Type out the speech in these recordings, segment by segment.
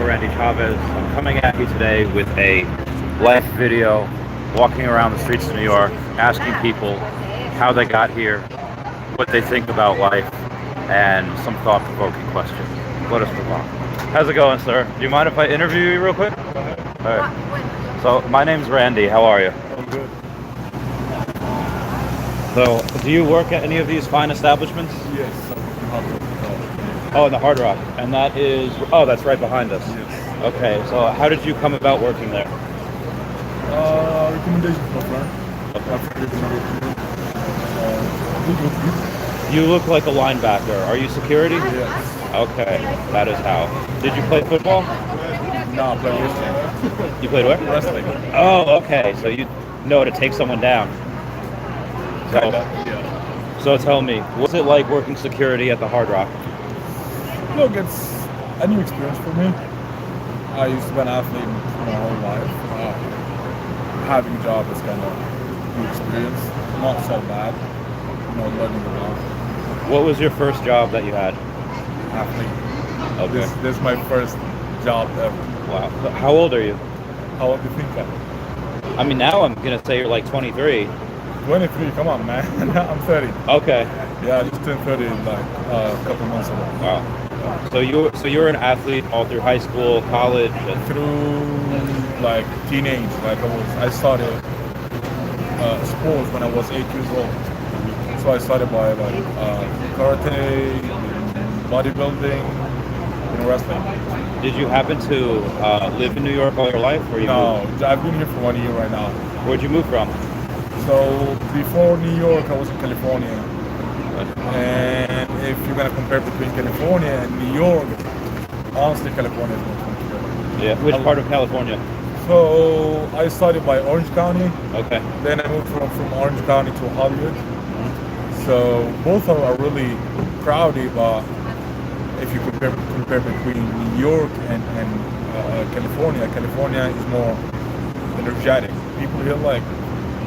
Randy Chavez. I'm coming at you today with a live video, walking around the streets of New York, asking people how they got here, what they think about life, and some thought-provoking questions. Let us move on. How's it going, sir? Do you mind if I interview you real quick? Go ahead. All right. So, my name's Randy. How are you? I'm good. So, do you work at any of these fine establishments? Yes, I'm from Hard Rock. Oh, in the Hard Rock. And that is... Oh, that's right behind us. Yes. Okay, so how did you come about working there? Recommendation from a friend. Okay. My friend recommended me. You look like a linebacker. Are you security? Yes. Okay, that is how. Did you play football? No, I play wrestling. You played what? Wrestling. Oh, okay. So you know to take someone down. So, Kinda, yeah. so tell me, what's it like working security at the Hard Rock? Look, it's a new experience for me. I used to be an athlete my whole life. Having a job is kind of new experience. Not so bad. Learning a lot. What was your first job that you had? Athlete. Okay. This is my first job ever. Wow. How old are you? How old do you think I am? I mean, now I'm gonna say you're like 23. 23, come on, man. I'm 30. Okay. Yeah, I just turned 30 like a couple months ago. Wow. So you're an athlete all through high school, college, and Through like teenage, I started sports when I was 8 years old. So I started by karate, bodybuilding, wrestling. Did you happen to live in New York all your life, or you No, moved? I've been here for 1 year right now. Where'd you move from? So before New York, I was in California. And if you're gonna compare between California and New York, honestly, California is more comfortable. Yeah. Which part of California? So I started by Orange County. Okay. Then I moved from Orange County to Hollywood. So both are really crowded, but if you compare between New York and California, California is more energetic. People here like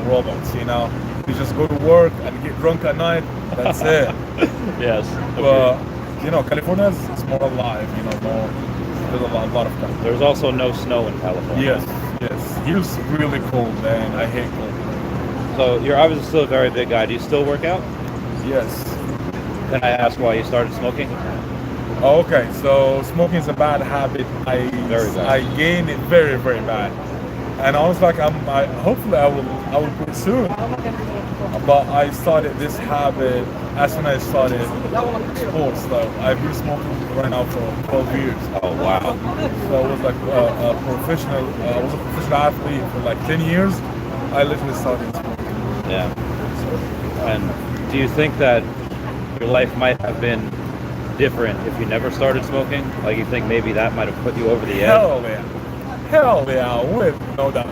robots, You just go to work and get drunk at night. That's it. Yes. But California is more alive. There's a lot of time. There's also no snow in California. Yes. Here's really cold, and I hate cold. So you're obviously still a very big guy. Do you still work out? Yes. Can I ask why you started smoking? Oh, okay. So smoking is a bad habit. Very bad. I gained it very, very bad. And I was like, hopefully I will quit soon. But I started this habit as soon as I started sports. So I've been smoking right now for 12 years. Oh wow! So I was like a professional. I was a professional athlete for like 10 years. I literally started smoking. Yeah. And do you think that your life might have been different if you never started smoking? Like you think maybe that might have put you over the edge? Hell yeah, with no doubt.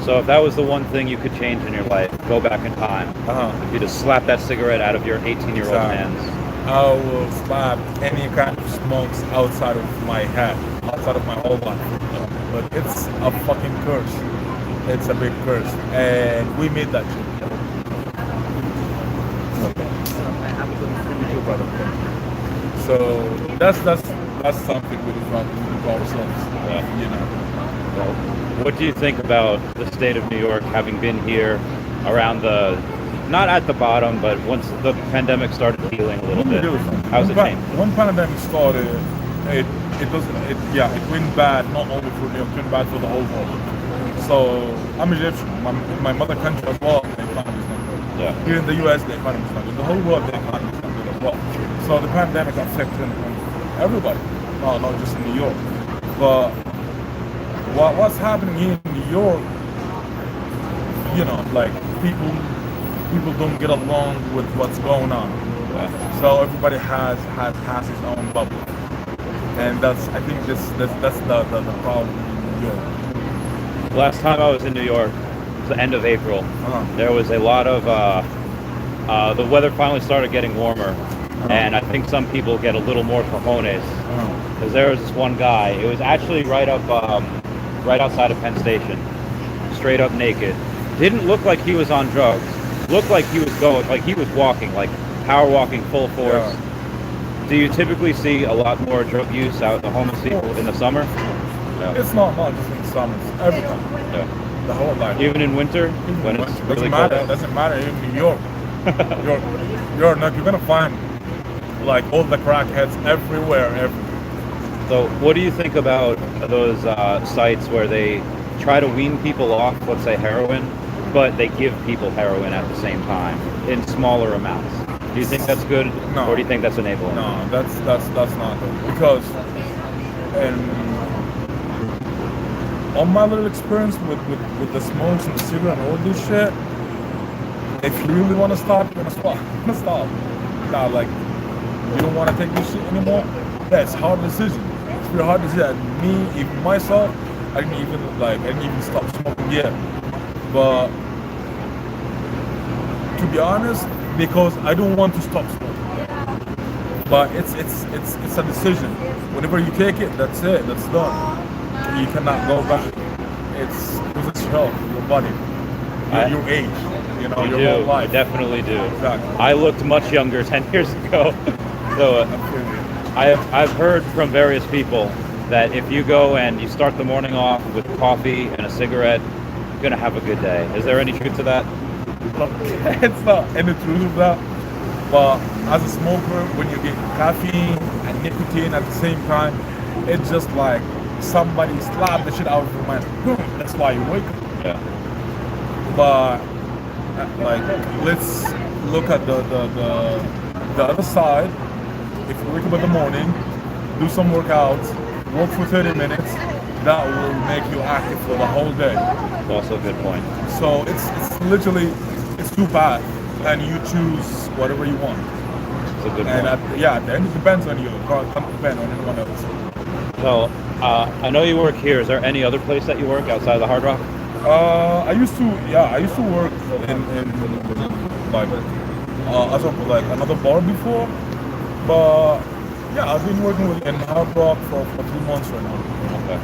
So if that was the one thing you could change in your life, go back in time, you just slap that cigarette out of your 18-year-old hands. I will slap any kind of smokes outside of my head, outside of my whole life. But it's a fucking curse. It's a big curse, and we made that shit. So that's something we do for ourselves. Well, what do you think about the state of New York, having been here around not at the bottom, but once the pandemic started healing a little bit? How's it changed? When pandemic started, it went bad not only for New York, it went bad for the whole world. So I'm Egyptian. My mother country as well, the economy is not good. Yeah. Here in the US, the economy is not good. The whole world, the economy is not good as well. So the pandemic affected everybody, not just in New York. But what's happening here in New York, like people don't get along with what's going on. So everybody has his own bubble, and I think that's the problem in New York. Last time I was in New York, it was the end of April. There was a lot of the weather finally started getting warmer, and I think some people get a little more cojones. Because there was this one guy. It was actually right outside of Penn Station, straight up naked. Didn't look like he was on drugs. Looked like he was walking, like power walking full force. Do you typically see a lot more drug use out the homeless people in the summer? Yeah. It's not just in summers, every time, Yeah. the whole life. Even in winter, when it's Doesn't really matter. cold. Doesn't matter in New York. you're gonna find like all the crackheads everywhere. So, what do you think about those sites where they try to wean people off, let's say heroin, but they give people heroin at the same time in smaller amounts? Do you think that's good, No. or do you think that's enabling? No, that's not good because, and on my little experience with the smokes and the cigarette and all this shit, if you really want to stop, you're gonna stop. You're gonna stop. Now, like, you don't want to take this shit anymore. Yeah, it's a hard decision. It's a really hard decision. Me, even myself, I didn't even stop smoking yet. But to be honest, because I don't want to stop smoking. But it's a decision. Whenever you take it, that's it. That's done. You cannot go back. It's because it's your health, your body, your age, your whole life. I definitely do. Exactly. I looked much younger 10 years ago. So I've heard from various people that if you go and you start the morning off with coffee and a cigarette, you're going to have a good day. Is there any truth to that? It's not any truth of that. But as a smoker, when you get caffeine and nicotine at the same time, it's just like somebody slapped the shit out of your mind. Boom, that's why you wake up. Yeah. But like, let's look at the other side. If you wake up in the morning, do some workouts, work for 30 minutes, that will make you active for the whole day. That's also a good point. So it's literally, it's too bad, and you choose whatever you want. It's a good And point. at the end, it depends on you. It can't depend on anyone else. So, I know you work here. Is there any other place that you work outside of the Hard Rock? I used to work in like as of like another bar before, but yeah, I've been working in Hard Rock for 3 months right now. Okay.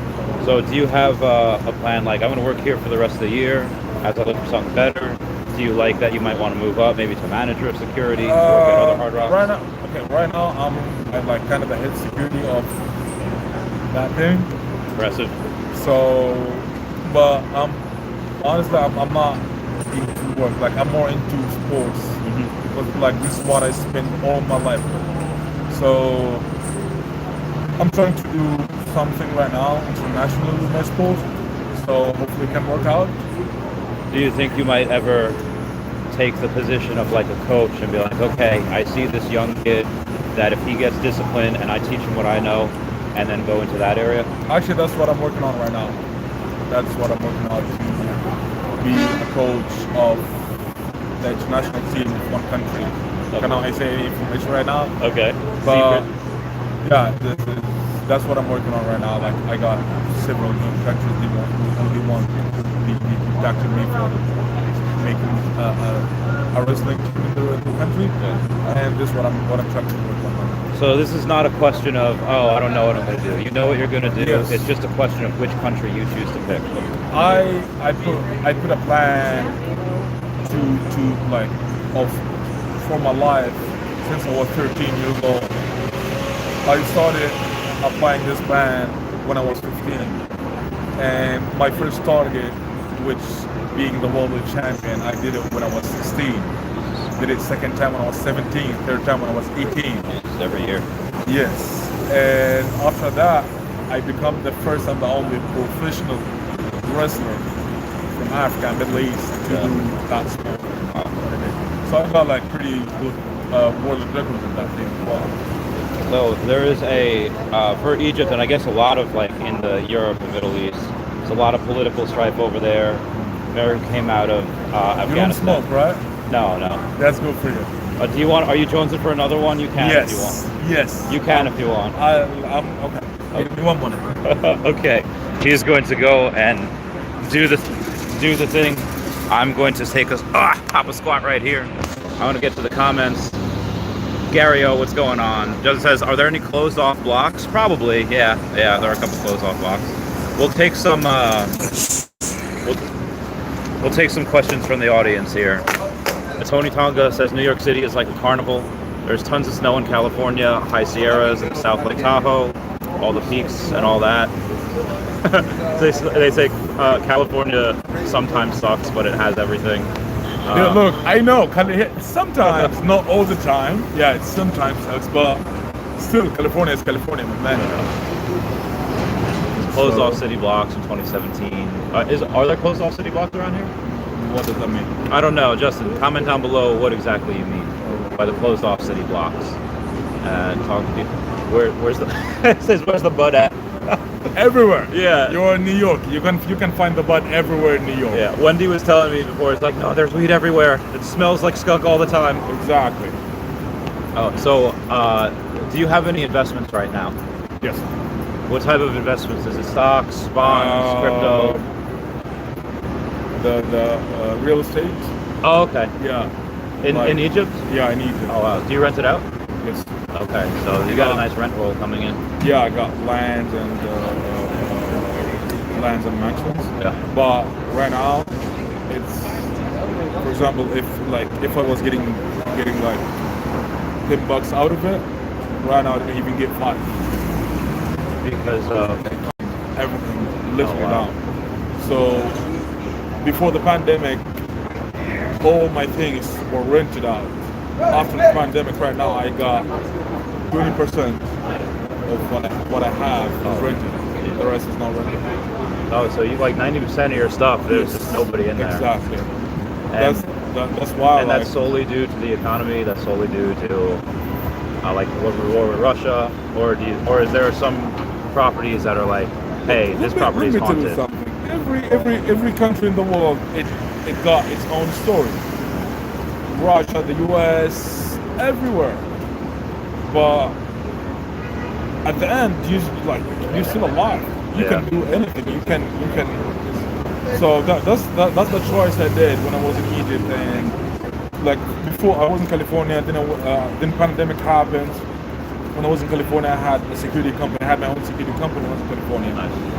So, do you have a plan like I'm going to work here for the rest of the year as I look for something better? Do you like that you might want to move up, maybe to manager of security, work at other Hard Rocks? Right now I'm like kind of the head security of that thing. Impressive. So, but honestly, I'm not into work. Like, I'm more into sports because like this is what I spend all my life with. So I'm trying to do something right now internationally with my sport. So hopefully it can work out. Do you think you might ever take the position of like a coach and be like, okay, I see this young kid that if he gets disciplined and I teach him what I know, and then go into that area? Actually, that's what I'm working on right now. That's what I'm working on, to be a coach of the international team of one country. Okay. Cannot I say any information right now? Okay. But Secret. yeah, that's what I'm working on right now. Like, I got several new countries who want to talk to me for making a wrestling team in the country, and this is what I'm trying to work on. So this is not a question of, oh, I don't know what I'm going to do. You know what you're going to do. Yes. It's just a question of which country you choose to pick. I put a plan to like for my life since I was 13 years old. I started applying this plan when I was 15, and my first target, which being the world champion, I did it when I was 16. Did it second time when I was 17, third time when I was 18. It's every year. Yes, and after that, I become the first and the only professional wrestler from Africa and Middle East to do that sport. So I got like pretty good world records in that thing as well. So there is for Egypt, and I guess a lot of like in the Europe and Middle East, there's a lot of political strife over there. America came out of Afghanistan. You don't smoke, right? No. That's good for you. Do you want? Are you jonesing for another one? You can if you want. Yes. You can if you want. I'm okay. Give me one minute. Okay. He's going to go and do the thing. I'm going to take pop a squat right here. I want to get to the comments. Gary, what's going on? Joseph says, are there any closed off blocks? Probably. Yeah. There are a couple closed off blocks. We'll take some. We'll take some questions from the audience here. Tony Tonga says New York City is like a carnival. There's tons of snow in California, high Sierras, and South Lake Tahoe, all the peaks and all that. they say California sometimes sucks, but it has everything. Yeah, look, I know, sometimes, not all the time. Yeah, it sometimes sucks, but still, California is California, my man. Closed off city blocks in 2017. Are there closed off city blocks around here? What does that mean? I don't know. Justin, comment down below what exactly you mean by the closed off city blocks. And talk to people. Where's the it says where's the bud at? Everywhere. Yeah. You're in New York. You can find the bud everywhere in New York. Yeah. Wendy was telling me before. It's like, no, there's weed everywhere. It smells like skunk all the time. Exactly. Oh, so do you have any investments right now? Yes. What type of investments? Is it stocks, bonds, crypto? The real estate. Oh, okay. Yeah. In Egypt? Yeah, in Egypt. Oh, wow. Do you rent it out? Yes. Okay, so you got a nice rent roll coming in. Yeah, I got lands and mansions. Yeah. But right now, it's, for example, if I was getting like $10 out of it, right now I didn't even get 5. Because everything lifted down. So before the pandemic, all my things were rented out. After the pandemic, right now I got 20% of what I have is rented. The rest is not rented. Oh, so you like 90% of your stuff. There's just nobody in there. Exactly. And that's why. And that's solely due to the economy. That's solely due to like the war with Russia, or is there some properties that are like, hey, this property is haunted? Every country in the world, it got its own story. Russia, the US, everywhere. But at the end, you're still alive. You can do anything. You can. So that's the choice I did when I was in Egypt, and like before I was in California. Then pandemic happened. When I was in California, I had a security company. I had my own security company when I was in California,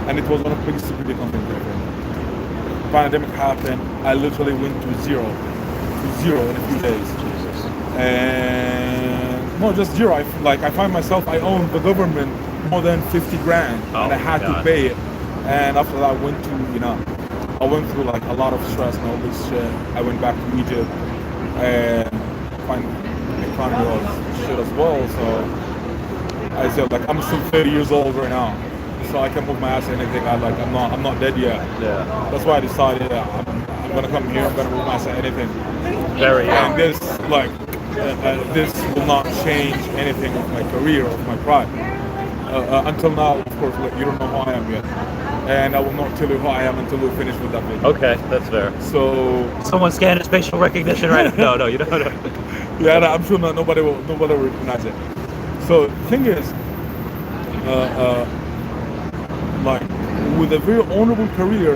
and it was one of the biggest security companies in California. Pandemic happened. I literally went to zero in a few days. Jesus. And no, just zero. I find myself, I owned the government more than 50 grand, and I had to pay it. And after that, I went through like a lot of stress and all this shit. I went back to Egypt and find the economy was shit as well. So I said, like, I'm still 30 years old right now, so I can move my ass to anything. I'm not dead yet. Yeah. That's why I decided I'm gonna come here. I'm gonna move my ass to anything. Very young. And this this will not change anything of my career, of my pride. Until now, of course, you don't know who I am yet, and I will not tell you who I am until we finish with that video. Okay, that's fair. So someone scanned his facial recognition right now. No, you don't know. Yeah, I'm sure nobody will recognize it. So the thing is, like with a very honorable career,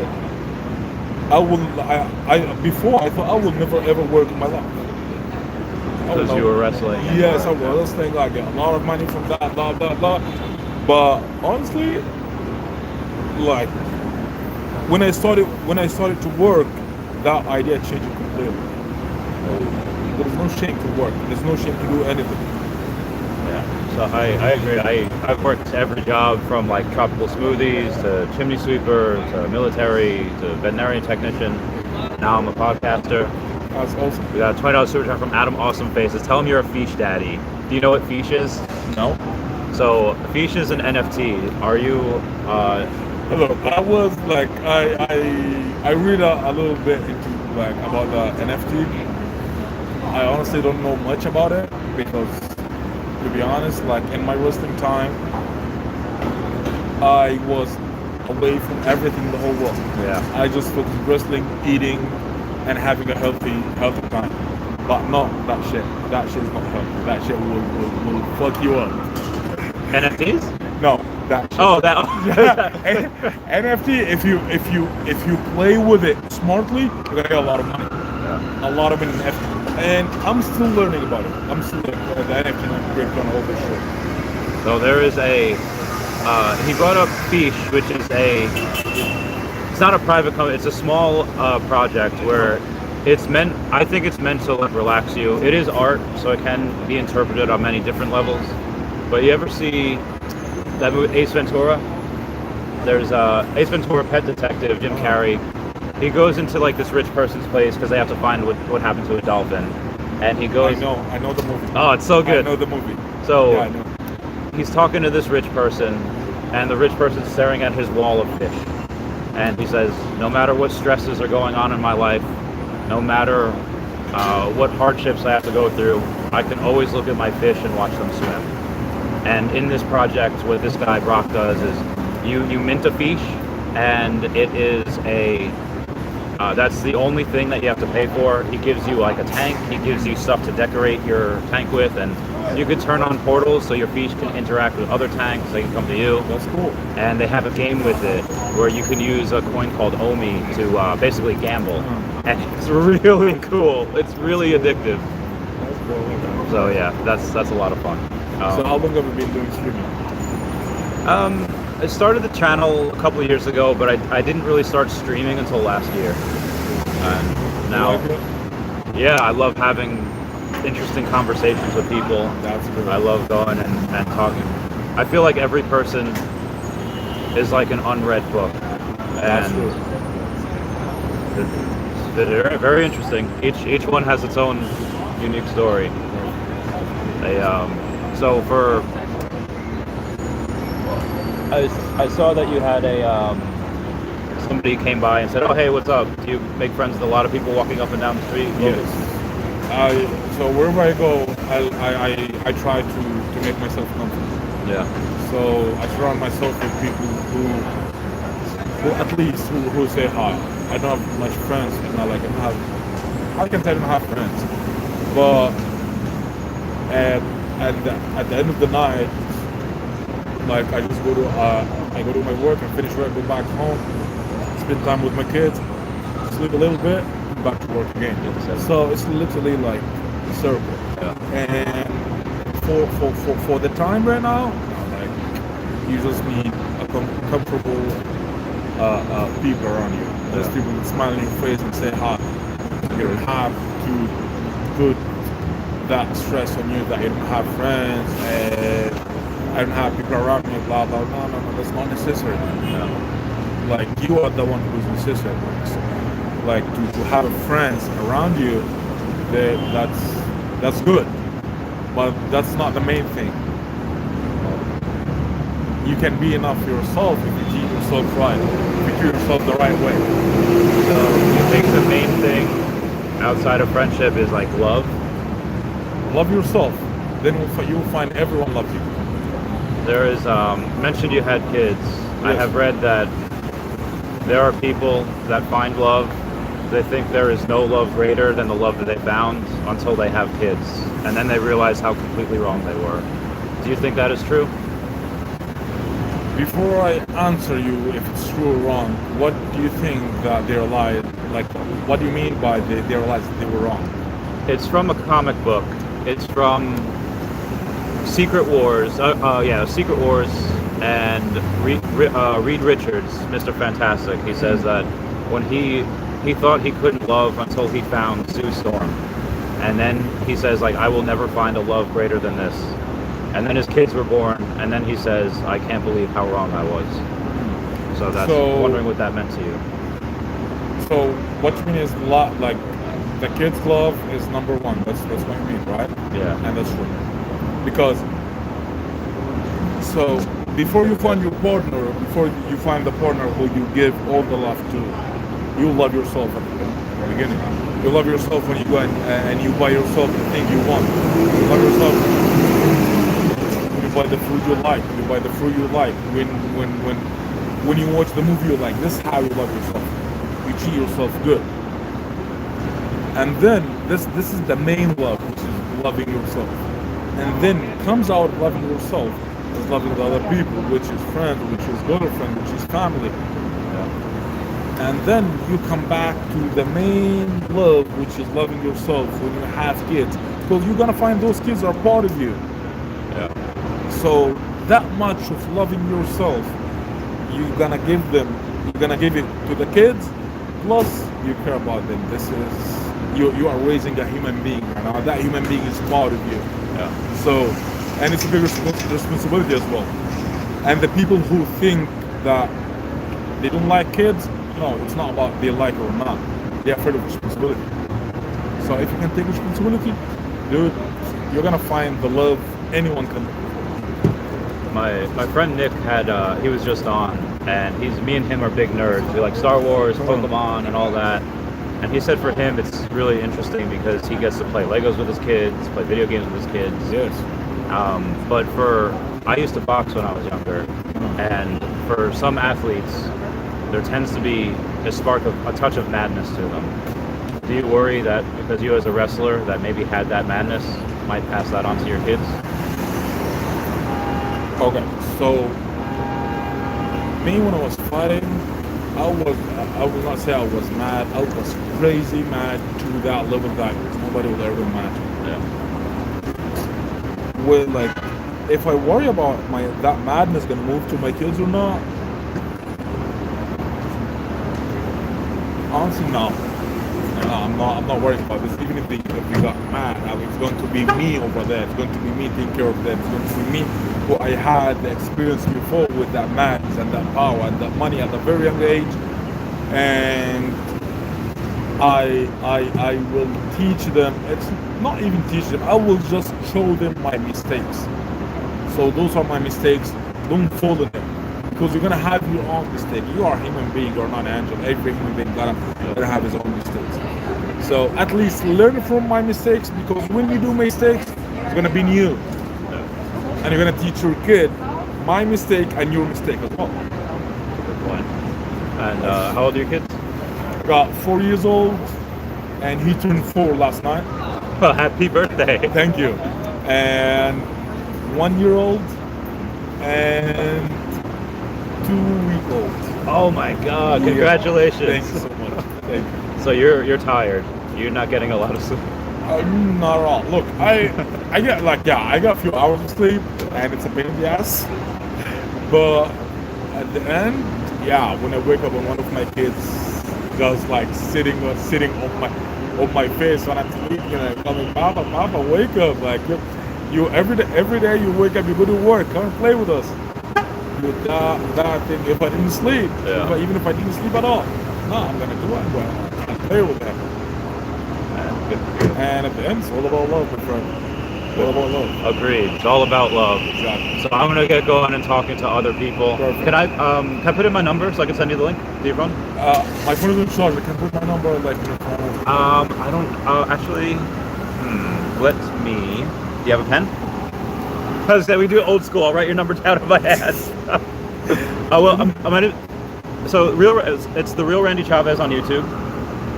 before I thought I would never ever work in my life. Because you were wrestling. Yes, I was wrestling. I get a lot of money from that, blah blah blah. But honestly, like when I started to work, that idea changed completely. There's no shame to work. There's no shame to do anything. Yeah. So I agree. I've worked every job from like tropical smoothies to chimney sweeper to military to veterinarian technician. Now I'm a podcaster. That's awesome. We got a $20 super chat from Adam Awesome Faces. Tell him you're a Fish daddy. Do you know what Fish is? No. So Fish is an NFT. Are you? Look, I was like I read a little bit into like about the NFT. I honestly don't know much about it because, to be honest, like in my wrestling time, I was away from everything, the whole world. Yeah. I just focused on wrestling, eating, and having a healthy time. But not that shit. That shit is not healthy. That shit will fuck you up. NFTs? No, that shit. Oh, that. NFT. If you play with it smartly, you're gonna get a lot of money. Yeah. A lot of it in NFT. And I'm still learning about it. I'm still learning about the NFT and crypto and all this shit. So there is a. He brought up Fish, which is it's not a private company. It's a small project where I think it's meant to like relax you. It is art, so it can be interpreted on many different levels. But you ever see that movie Ace Ventura? There's Ace Ventura, Pet Detective, Jim Carrey. He goes into like this rich person's place because they have to find what happened to a dolphin, and he goes. I know the movie. Oh, it's so good. I know the movie. So yeah, I know. He's talking to this rich person, and the rich person's staring at his wall of fish, and he says, "No matter what stresses are going on in my life, no matter what hardships I have to go through, I can always look at my fish and watch them swim." And in this project, what this guy Brock does is you mint a fish, and it is that's the only thing that you have to pay for. He gives you like a tank, he gives you stuff to decorate your tank with, and you can turn on portals so your fish can interact with other tanks, they can come to you. That's cool. And they have a game with it where you can use a coin called Omi to basically gamble. And it's really cool. It's really addictive. That's cool. So yeah, that's a lot of fun. So how long have you been doing streaming? I started the channel a couple of years ago, but I didn't really start streaming until last year. And now, yeah, I love having interesting conversations with people. That's good. I love going and talking. I feel like every person is like an unread book. That's And true. they're very interesting. Each one has its own unique story. So for I saw that you had somebody came by and said, "Oh, hey, what's up? Do you make friends with a lot of people walking up and down the street?" Yes. So wherever I go, I try to make myself comfortable. Yeah. So I surround myself with people who at least who say hi. I don't have much friends, and I can say I don't have friends, but at the end of the night, like I just go to my work and finish work, go back home, spend time with my kids, sleep a little bit, back to work again. So it's literally like a circle. Yeah. And for the time right now, like you just need a comfortable people around you. Those people that smile in your face and say hi. You don't have to put that stress on you that you don't have friends and I don't have people around me, blah blah. No, that's not necessary. Yeah. Like you are the one who's necessary. Like to have friends around you, that's good, but that's not the main thing. You can be enough for yourself if you treat yourself right, if you treat yourself the right way. So you think the main thing outside of friendship is like love? Love yourself, then you'll find everyone loves you. There is mentioned you had kids. Yes. I have read that there are people that find love. They think there is no love greater than the love that they found until they have kids, and then they realize how completely wrong they were. Do you think that is true? Before I answer you if it's true or wrong, what do you think that they realized? Like, what do you mean by they realized they were wrong? It's from a comic book. It's from Secret Wars. Secret Wars, and Reed Richards, Mr. Fantastic. He says that when he thought he couldn't love until he found Sue Storm, and then he says like, I will never find a love greater than this. And then his kids were born, and then he says, I can't believe how wrong I was. So that's wondering what that meant to you. So what you mean is like the kids' love is number one. That's what you mean, right? Yeah. And that's true. Because so before you find your partner, before you find the partner who you give all the love to, you love yourself at the beginning. You love yourself when you go and you buy yourself the thing you want. You love yourself when you buy the food you like. You buy the fruit you like. When you watch the movie you like. This is how you love yourself. You treat yourself good. And then this is the main love, which is loving yourself. And then comes out loving yourself is loving the other people, which is friends, which is girlfriend, which is family. Yeah. And then you come back to the main love, which is loving yourself when you have kids. Because you're gonna find those kids are part of you. Yeah. So that much of loving yourself, you're gonna give it to the kids, plus you care about them. This is you are raising a human being, and that human being is part of you. Yeah. So, and it's a big responsibility as well. And the people who think that they don't like kids, no, it's not about they like it or not. They're afraid of responsibility. So if you can take responsibility, dude, you're gonna find the love anyone can. My friend Nick had he was just on, and me and him are big nerds. We like Star Wars, Pokemon, and all that. And he said for him it's really interesting because he gets to play Legos with his kids, play video games with his kids. Yes. But I used to box when I was younger, and for some athletes, there tends to be a touch of madness to them. Do you worry that because you as a wrestler that maybe had that madness might pass that on to your kids? Okay, so me when I was fighting, I will not say I was mad. I was crazy mad to that level that nobody will ever imagine. Yeah. With like, if I worry about that madness gonna move to my kids or not, honestly, no. I'm not worried about this. Even if they got mad, it's going to be me over there. It's going to be me taking care of them. It's going to be me who I had the experience before with that madness and that power and that money at a very young age. And I will teach them. It's not even teach them. I will just show them my mistakes. So those are my mistakes. Don't follow them. Because you're gonna have your own mistake. You are a human being, you're not an angel. Every human being gonna have his own mistakes. So at least learn from my mistakes, because when you do mistakes, it's gonna be new. And you're gonna teach your kid my mistake and your mistake as well. Good point. And how old are your kids? I got 4 years old, and he turned 4 last night. Well, happy birthday. Thank you. And 1 year old and 2-week-old. Oh my God! Congratulations. Thank you so much. Thank you. So you're tired. You're not getting a lot of sleep. Not at all. Look, I got a few hours of sleep, and it's a pain in the ass. But at the end, yeah, when I wake up and one of my kids just like sitting on my face when I'm sleeping, and coming, Papa, wake up! Like you every day you wake up, you go to work, come and play with us. That thing, if I didn't sleep, even if I didn't sleep at all, no, I'm gonna do it. I'm gonna play with that. And at the end, it's all about love, my friend. All about love. Agreed. It's all about love. Exactly. So I'm gonna get going and talking to other people. Perfect. Can I put in my number so I can send you the link to your phone? My phone is in charge. I can put my number like in your phone. I don't actually. Let me. Do you have a pen? Because we do it old school. I'll write your number down in my head. I'm gonna. So it's the Real Randy Chavez on YouTube,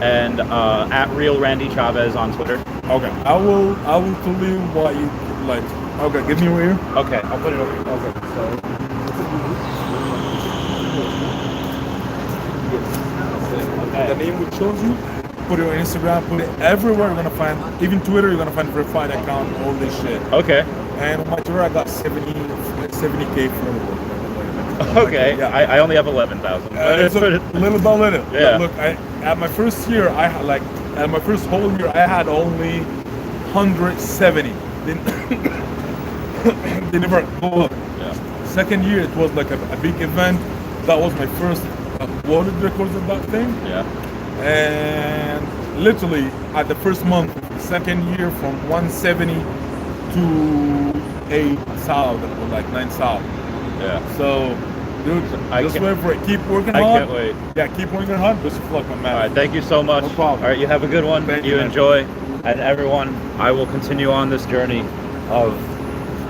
and at Real Randy Chavez on Twitter. Okay, I will tell you what you like. Okay, give me your ear. Okay, I'll put it over here. Okay, so. Okay. The name we chose you. Put it on Instagram. Put it everywhere. You're gonna find, even Twitter. You're gonna find verified account. All this shit. Okay. And on my Twitter, I got 70K followers. Okay. Yeah. I only have 11,000. It's a little by little. Yeah. Look, at my first year, at my first whole year, I had only 170. They never go up. Yeah. Second year, it was like a big event. That was my first world records of that thing. Yeah. And literally, at the first month, second year, from 170 to 8,000, or like 9,000. Yeah. So, dude, just wait for it. Keep working hard. I can't wait. Yeah, keep working hard. Best of luck, my man. All right, thank you so much. No problem. All right, you have a good one. Thank you you, man. enjoy. And everyone, I will continue on this journey of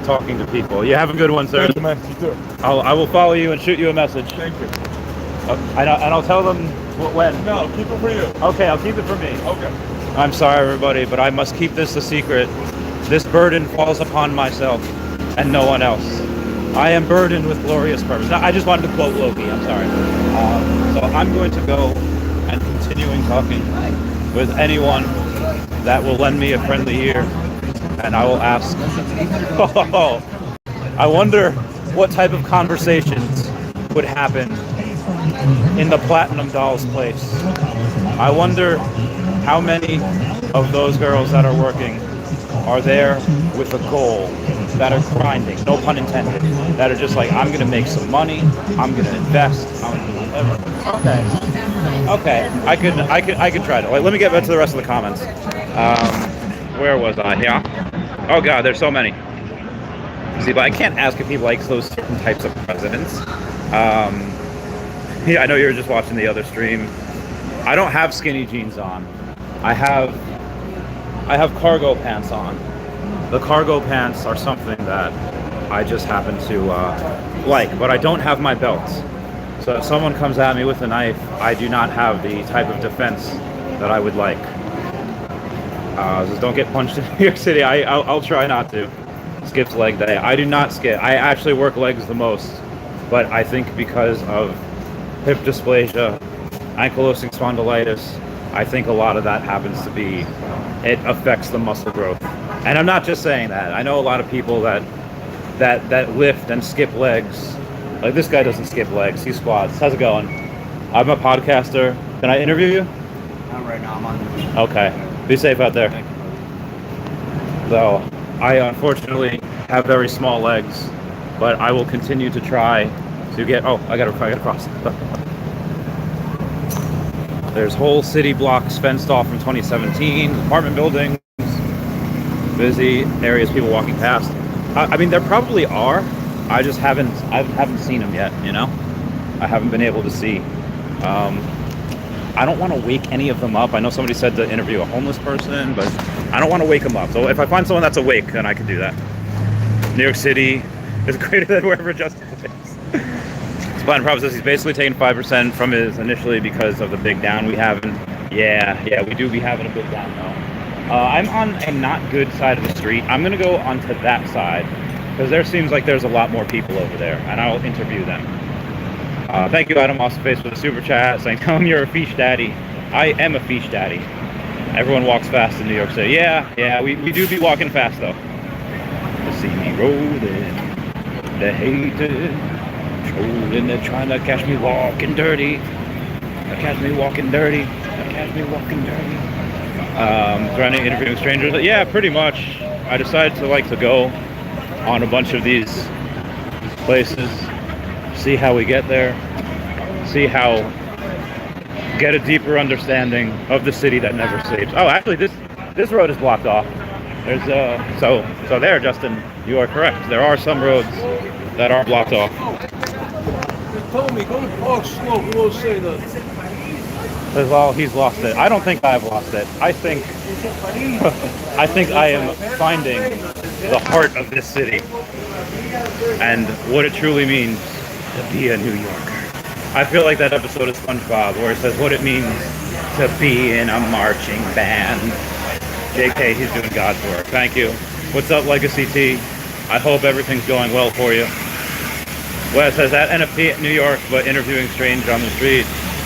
talking to people. You have a good one, sir. Thank you, man. You too. I will follow you and shoot you a message. Thank you. And I'll tell them when. No, keep it for you. Okay, I'll keep it for me. Okay. I'm sorry, everybody, but I must keep this a secret. This burden falls upon myself and no one else. I am burdened with glorious purpose. Now, I just wanted to quote Loki. I'm sorry. So I'm going to go and continuing talking with anyone that will lend me a friendly ear, and I will ask. I wonder what type of conversations would happen in the Platinum Doll's place. I wonder how many of those girls that are working are there with a goal, that are grinding, no pun intended, that are just like, I'm gonna make some money, I'm gonna invest, okay, I could try to. Like, let me get back to the rest of the comments. Where was I? Yeah. Oh God, there's so many. See, but I can't ask if he likes those certain types of presidents. Yeah, I know you were just watching the other stream. I don't have skinny jeans on. I have cargo pants on. The cargo pants are something that I just happen to like, but I don't have my belts. So if someone comes at me with a knife, I do not have the type of defense that I would like. Just don't get punched in New York City. I'll try not to. Skip's leg day. I do not skip. I actually work legs the most, but I think because of hip dysplasia, ankylosing spondylitis, I think a lot of that happens to be, it affects the muscle growth. And I'm not just saying that. I know a lot of people that lift and skip legs. Like, this guy doesn't skip legs, he squats. How's it going? I'm a podcaster. Can I interview you? Not right now, I'm on the move. Okay. Be safe out there. Thank you. So, I unfortunately have very small legs, but I will continue to try to get, I gotta cross. There's whole city blocks fenced off from 2017, apartment buildings, busy areas, people walking past. I mean, there probably are. I just haven't seen them yet, you know? I haven't been able to see. I don't want to wake any of them up. I know somebody said to interview a homeless person, but I don't want to wake them up. So if I find someone that's awake, then I can do that. New York City is greater than wherever Justin is. Spine Prop says he's basically taking 5% from his initially because of the big down we have. Yeah, we do be having a big down though. I'm on a not good side of the street. I'm going to go onto that side because there seems like there's a lot more people over there, and I'll interview them. Thank you, Adam Osface, for the super chat saying, tell him you're a fish daddy. I am a fish daddy. Everyone walks fast in New York City. Yeah, we do be walking fast though. To see me rolling, they hate it. Trolling, they're trying to catch me walking dirty. Catch me walking dirty. Catch me walking dirty. Trying to interviewing strangers. Yeah, pretty much. I decided to go on a bunch of these places, see how we get there, get a deeper understanding of the city that never sleeps. Oh, actually, this road is blocked off. There's so there, Justin, you are correct. There are some roads that are blocked off. Tommy, go to park slow. We won't say that. Well, he's lost it. I don't think I've lost it. I think I am finding the heart of this city and what it truly means to be a New Yorker. I feel like that episode of SpongeBob where it says what it means to be in a marching band. JK, he's doing God's work. Thank you. What's up, Legacy T? I hope everything's going well for you. Wes says that NFT at New York, but interviewing strangers on the street.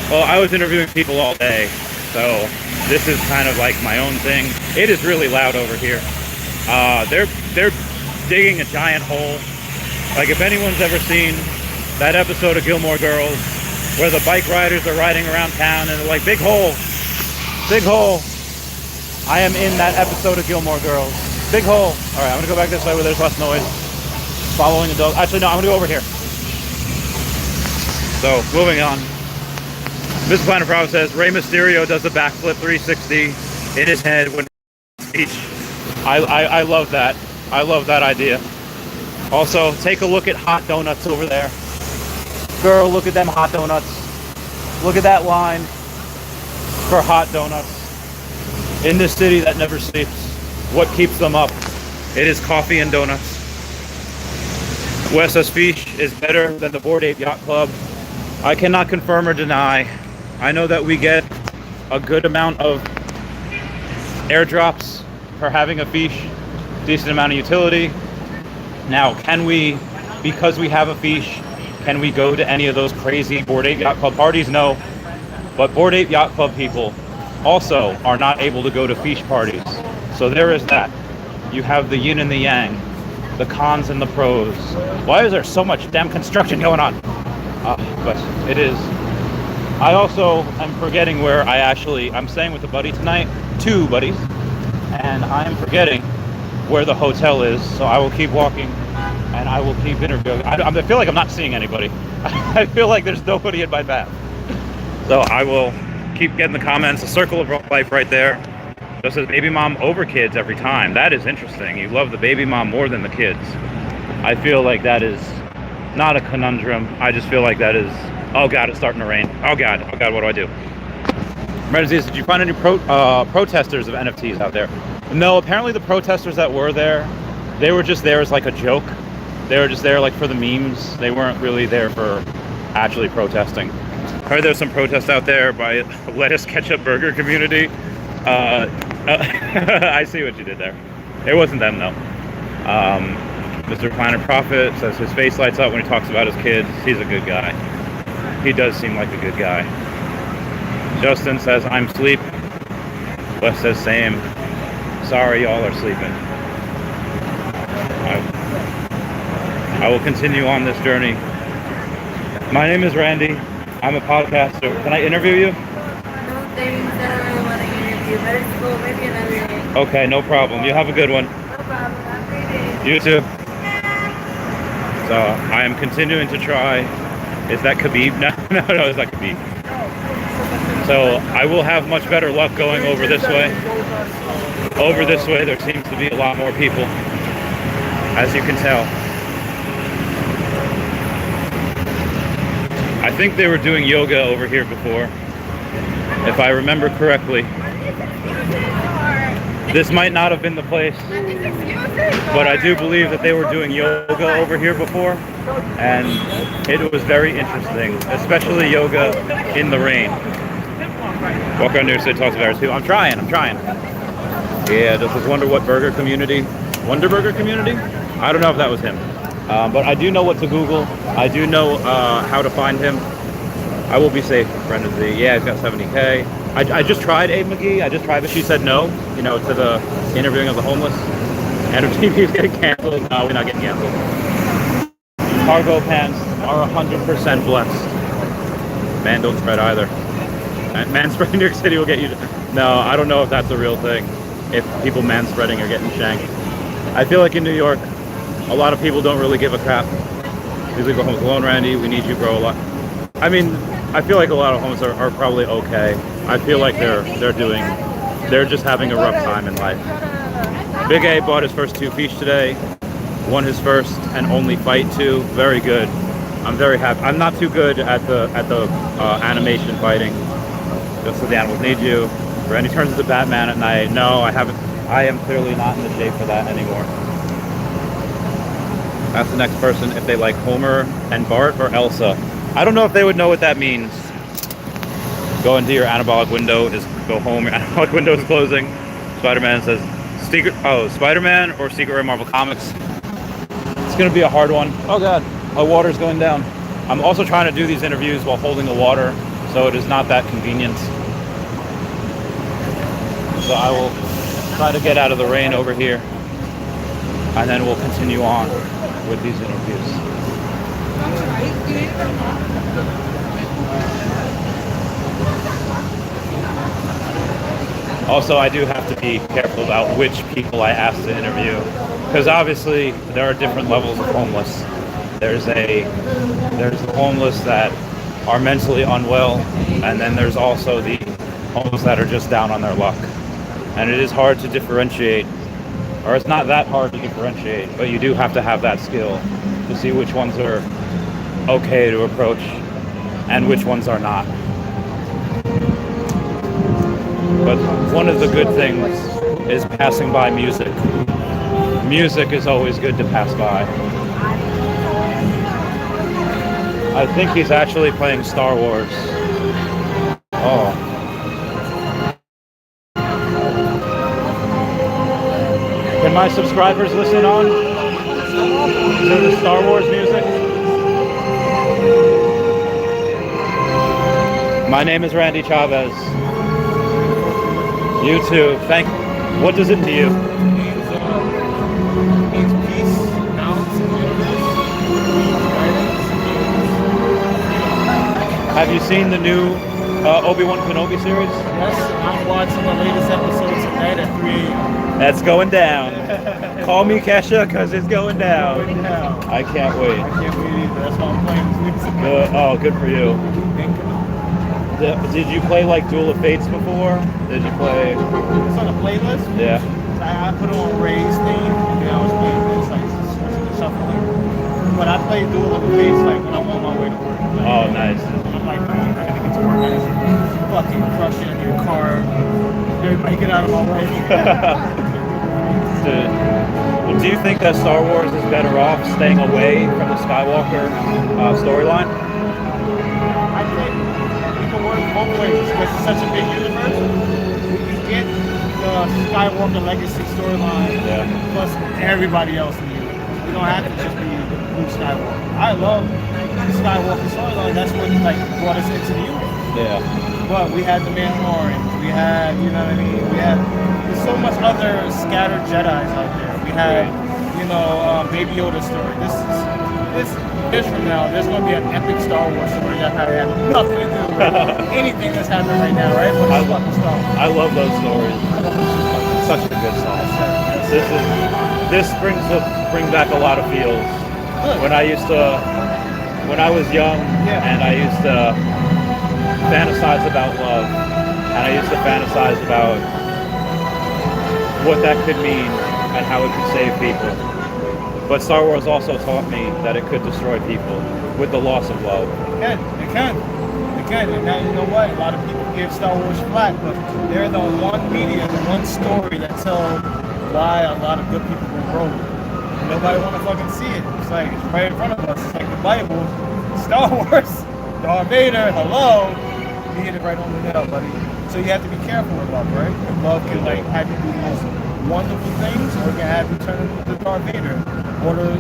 Well, I was interviewing people all day, so this is kind of like my own thing. It is really loud over here. They're digging a giant hole. Like, if anyone's ever seen that episode of Gilmore Girls where the bike riders are riding around town and they're like, big hole, big hole. I am in that episode of Gilmore Girls. Big hole. All right, I'm gonna go back this way where there's less noise. Following a dog. Actually, no, I'm gonna go over here. So, moving on. Mr. Planet Proud says, Rey Mysterio does a backflip 360 in his head when speech. I love that. I love that idea. Also, take a look at hot donuts over there. Girl, look at them hot donuts. Look at that line for hot donuts. In this city that never sleeps, what keeps them up? It is coffee and donuts. USS Fish is better than the Bored Ape Yacht Club. I cannot confirm or deny. I know that we get a good amount of airdrops for having a fish, decent amount of utility. Now, can we, because we have a fish, can we go to any of those crazy Bored Ape Yacht Club parties? No. But Bored Ape Yacht Club people also are not able to go to fish parties. So there is that. You have the yin and the yang, the cons and the pros. Why is there so much damn construction going on? But it is I also am forgetting where I'm staying with a buddy tonight, 2 buddies, and I am forgetting where the hotel is, so I will keep walking and I will keep interviewing. I feel like I'm not seeing anybody. I feel like there's nobody in my path. So I will keep getting the comments. A circle of life right there. Just says baby mom over kids every time. That is interesting. You love the baby mom more than the kids. I feel like that is not a conundrum. I just feel like that is, oh God, it's starting to rain. Oh God, what do I do? Emergencies, did you find any protesters of NFTs out there? No, apparently the protesters that were there, they were just there as like a joke. They were just there like for the memes. They weren't really there for actually protesting. I heard there's some protests out there by lettuce ketchup burger community. I see what you did there. It wasn't them though. Mr. Planet Prophet says his face lights up when he talks about his kids. He's a good guy. He does seem like a good guy. Justin says, I'm sleep. Wes says, same. Sorry, y'all are sleeping. I will continue on this journey. My name is Randy. I'm a podcaster. Can I interview you? No thanks, I don't really want to interview, but it's cool, maybe another day. Okay, no problem. You have a good one. No problem, have a great day. You too. So I am continuing to try. Is that Khabib? No, is that Khabib? So I will have much better luck going over this way. Over this way, there seems to be a lot more people, as you can tell. I think they were doing yoga over here before, if I remember correctly. This might not have been the place, but I do believe that they were doing yoga over here before, and it was very interesting, especially yoga in the rain. Walk around New City talks about it too. I'm trying. Yeah, this is Wonder Burger Community? I don't know if that was him. But I do know what to Google. I do know how to find him. I will be safe, Brendan Z. Yeah, he's got 70K. I just tried Abe McGee. I just tried, but she said no, to the interviewing of the homeless. And her TV is getting canceled. No, we're not getting canceled. Cargo pants are 100% blessed. Man, don't spread either. Man spread in New York City will get you. No, I don't know if that's a real thing. If people man spreading are getting shanked. I feel like in New York, a lot of people don't really give a crap. Please leave the homeless alone, Randy. We need you, bro. A lot. I mean, I feel like a lot of homeless are probably okay. I feel like they're just having a rough time in life. Big A bought his first 2 fish today. Won his first and only fight 2. Very good. I'm very happy. I'm not too good at the animation fighting. Just so the animals need you. Randy turns into Batman at night. No, I haven't. I am clearly not in the shape for that anymore. That's the next person, if they like Homer and Bart or Elsa. I don't know if they would know what that means. Go into your anabolic window, go home, your anabolic window is closing. Spider-Man says, Spider-Man or Secret Rare Marvel Comics. It's gonna be a hard one. Oh God, my water's going down. I'm also trying to do these interviews while holding the water, so it is not that convenient. So I will try to get out of the rain over here, and then we'll continue on with these interviews. Also, I do have to be careful about which people I ask to interview, because obviously there are different levels of homeless. There's the homeless that are mentally unwell, and then there's also the homeless that are just down on their luck. And it is hard to differentiate, or it's not that hard to differentiate, but you do have to have that skill to see which ones are okay to approach and which ones are not. But one of the good things is passing by music. Music is always good to pass by. I think he's actually playing Star Wars. Oh. Can my subscribers listen on to the Star Wars music? My name is Randy Chavez. You too. What does it to you? Means peace, balance, and Have you seen the new Obi-Wan Kenobi series? Yes, I'm watching the latest episode tonight at 3 a.m. That's going down. Call me Kesha, because it's going down. Going down. I can't wait. I can't wait either. That's why I'm playing this music. Good for you. Did you play like Duel of Fates before? Did you play? It's on a playlist. Yeah. I put it on Ray's theme, and then I was playing this, like, shuffling. But I play Duel of Fates, like, when I'm on my way to work. Oh, nice. I'm like, I gotta get to work. I just fucking crush it in your car. Everybody get out of my way. Do you think that Star Wars is better off staying away from the Skywalker storyline? I think it can work both ways because it's such a big universe. You get the Skywalker legacy storyline plus everybody else in the universe. You don't have to just be Luke Skywalker. I love the Skywalker storyline. That's what like brought us into the universe. Yeah. But we had the Mandalorian. We had, you know what I mean? There's so much other scattered Jedis out there. We had, Baby Yoda story. This from now, there's going to be an epic Star Wars story that has nothing to do with anything that's happening right now, right? But it's fucking Star Wars. I love those stories. Such a good song. This brings back a lot of feels. When I was young and I used to fantasize about love, and I used to fantasize about what that could mean and how it could save people. But Star Wars also taught me that it could destroy people with the loss of love. It can. And now you know what? A lot of people give Star Wars flack, but they're the one media, the one story that tells why a lot of good people were broke. Nobody want to fucking see it. It's like it's right in front of us. It's like the Bible, Star Wars, Darth Vader. Hello, you hit it right on the nail, buddy. So you have to be careful with love, right? And love can like have you do the most wonderful things, or it can have you turn into Darth Vader. Order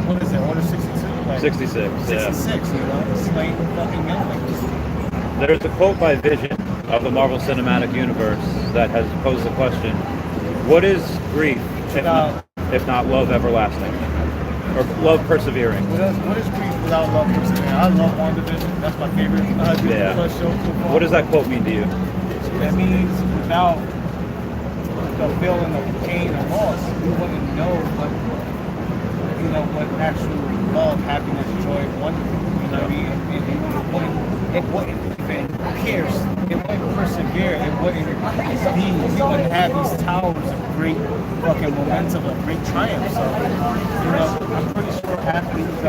62? Like, 66, 66, you know? Slaying fucking younglings. There's a quote by Vision of the Marvel Cinematic Universe that has posed the question, what is grief if not love everlasting? Or love persevering? What is grief without love persevering? I love WandaVision. That's my favorite Disney Plus show so far. What does that quote mean to you? That means without the feeling of pain and loss, you wouldn't know what actual love, happiness, joy, wonder. You know what I mean? It wouldn't even pierce. It wouldn't persevere. It wouldn't be. We wouldn't have these towers of great fucking momentum, of great triumph. So, I'm pretty sure half of these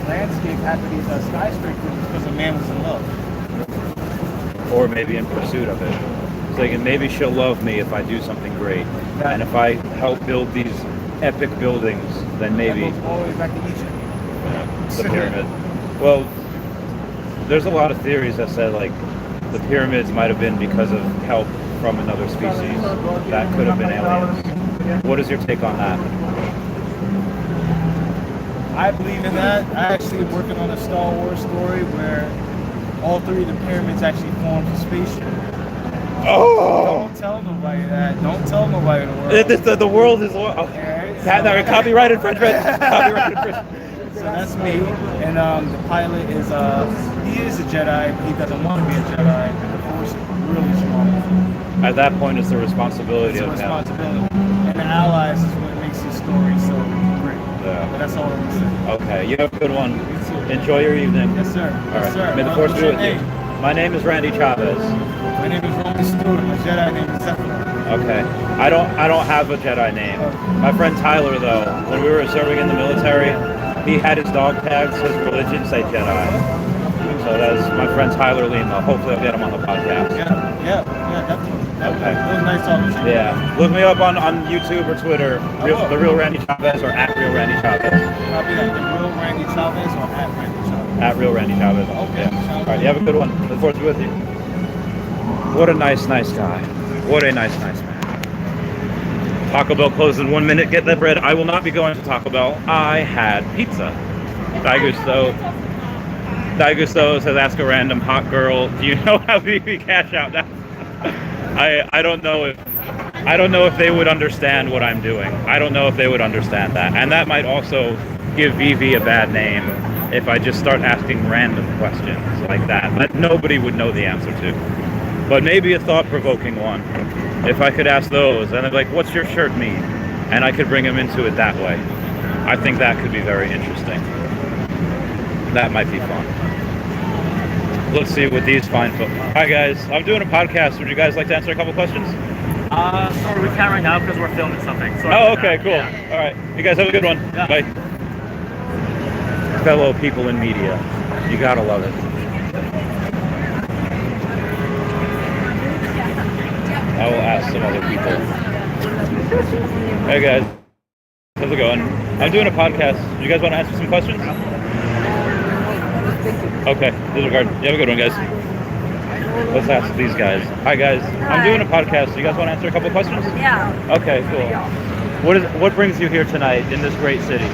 landscape, half of these skyscrapers is because a man was in love. Or maybe in pursuit of it. It's like, and maybe she'll love me if I do something great. And if I help build these epic buildings, then maybe... That goes all the way back to Egypt. The pyramid. Well, there's a lot of theories that say, like, the pyramids might have been because of help from another species. That could have been aliens. What is your take on that? I believe in that. I actually am working on a Star Wars story where all three of the pyramids actually formed a spaceship. Oh! Don't tell nobody that. Don't tell nobody the world. The world is... Copyright infringement. Copyright infringement. So that's me. And the pilot is, he is a Jedi, but he doesn't want to be a Jedi. And the Force is really strong. At that point, it's the responsibility of him. And the allies is what makes the story so great. Yeah. But that's all I'm going to say. Okay, you have a good one. Enjoy your evening. Yes, sir. All Yes, right. sir. May the Force be with you. My name is Randy Chavez. My name is Roman Stewart. My Jedi name is Zephyr. Okay. I don't have a Jedi name. My friend Tyler, though, when we were serving in the military, he had his dog tags, his religion say Jedi. So that's my friend Tyler Lima. Hopefully I'll get him on the podcast. Yeah, definitely. Okay. It was nice talking to you. Yeah. Look me up on YouTube or Twitter, The Real Randy Chavez, or at Real Randy Chavez. Copy that. The Real Randy Chavez or at Randy Chavez? At Real Randy Chavez. Okay. Yeah. All right, you have a good one. Look forward to be with you. What a nice guy. What a nice man. Taco Bell closed in 1 minute. Get that bread. I will not be going to Taco Bell. I had pizza. Daigusto says, ask a random hot girl, do you know how we cash out? I don't know if they would understand what I'm doing. I don't know if they would understand that. And that might also give veve a bad name if I just start asking random questions like that nobody would know the answer to. But maybe a thought-provoking one. If I could ask those, and they're like, what's your shirt mean? And I could bring them into it that way. I think that could be very interesting. That might be fun. Let's see what these fine folks. Hi guys, I'm doing a podcast. Would you guys like to answer a couple questions? So we can't right now because we're filming something. So Oh, okay, cool. All right, you guys have a good one. Yeah. Bye. Fellow people in media, you gotta love it. I will ask some other people. Hey guys, how's it going? I'm doing a podcast. Do you guys want to answer some questions? Okay, disregard. You have a good one, guys. Let's ask these guys. Hi guys, I'm doing a podcast. Do you guys want to answer a couple questions? Yeah. Okay, cool. What brings you here tonight in this great city?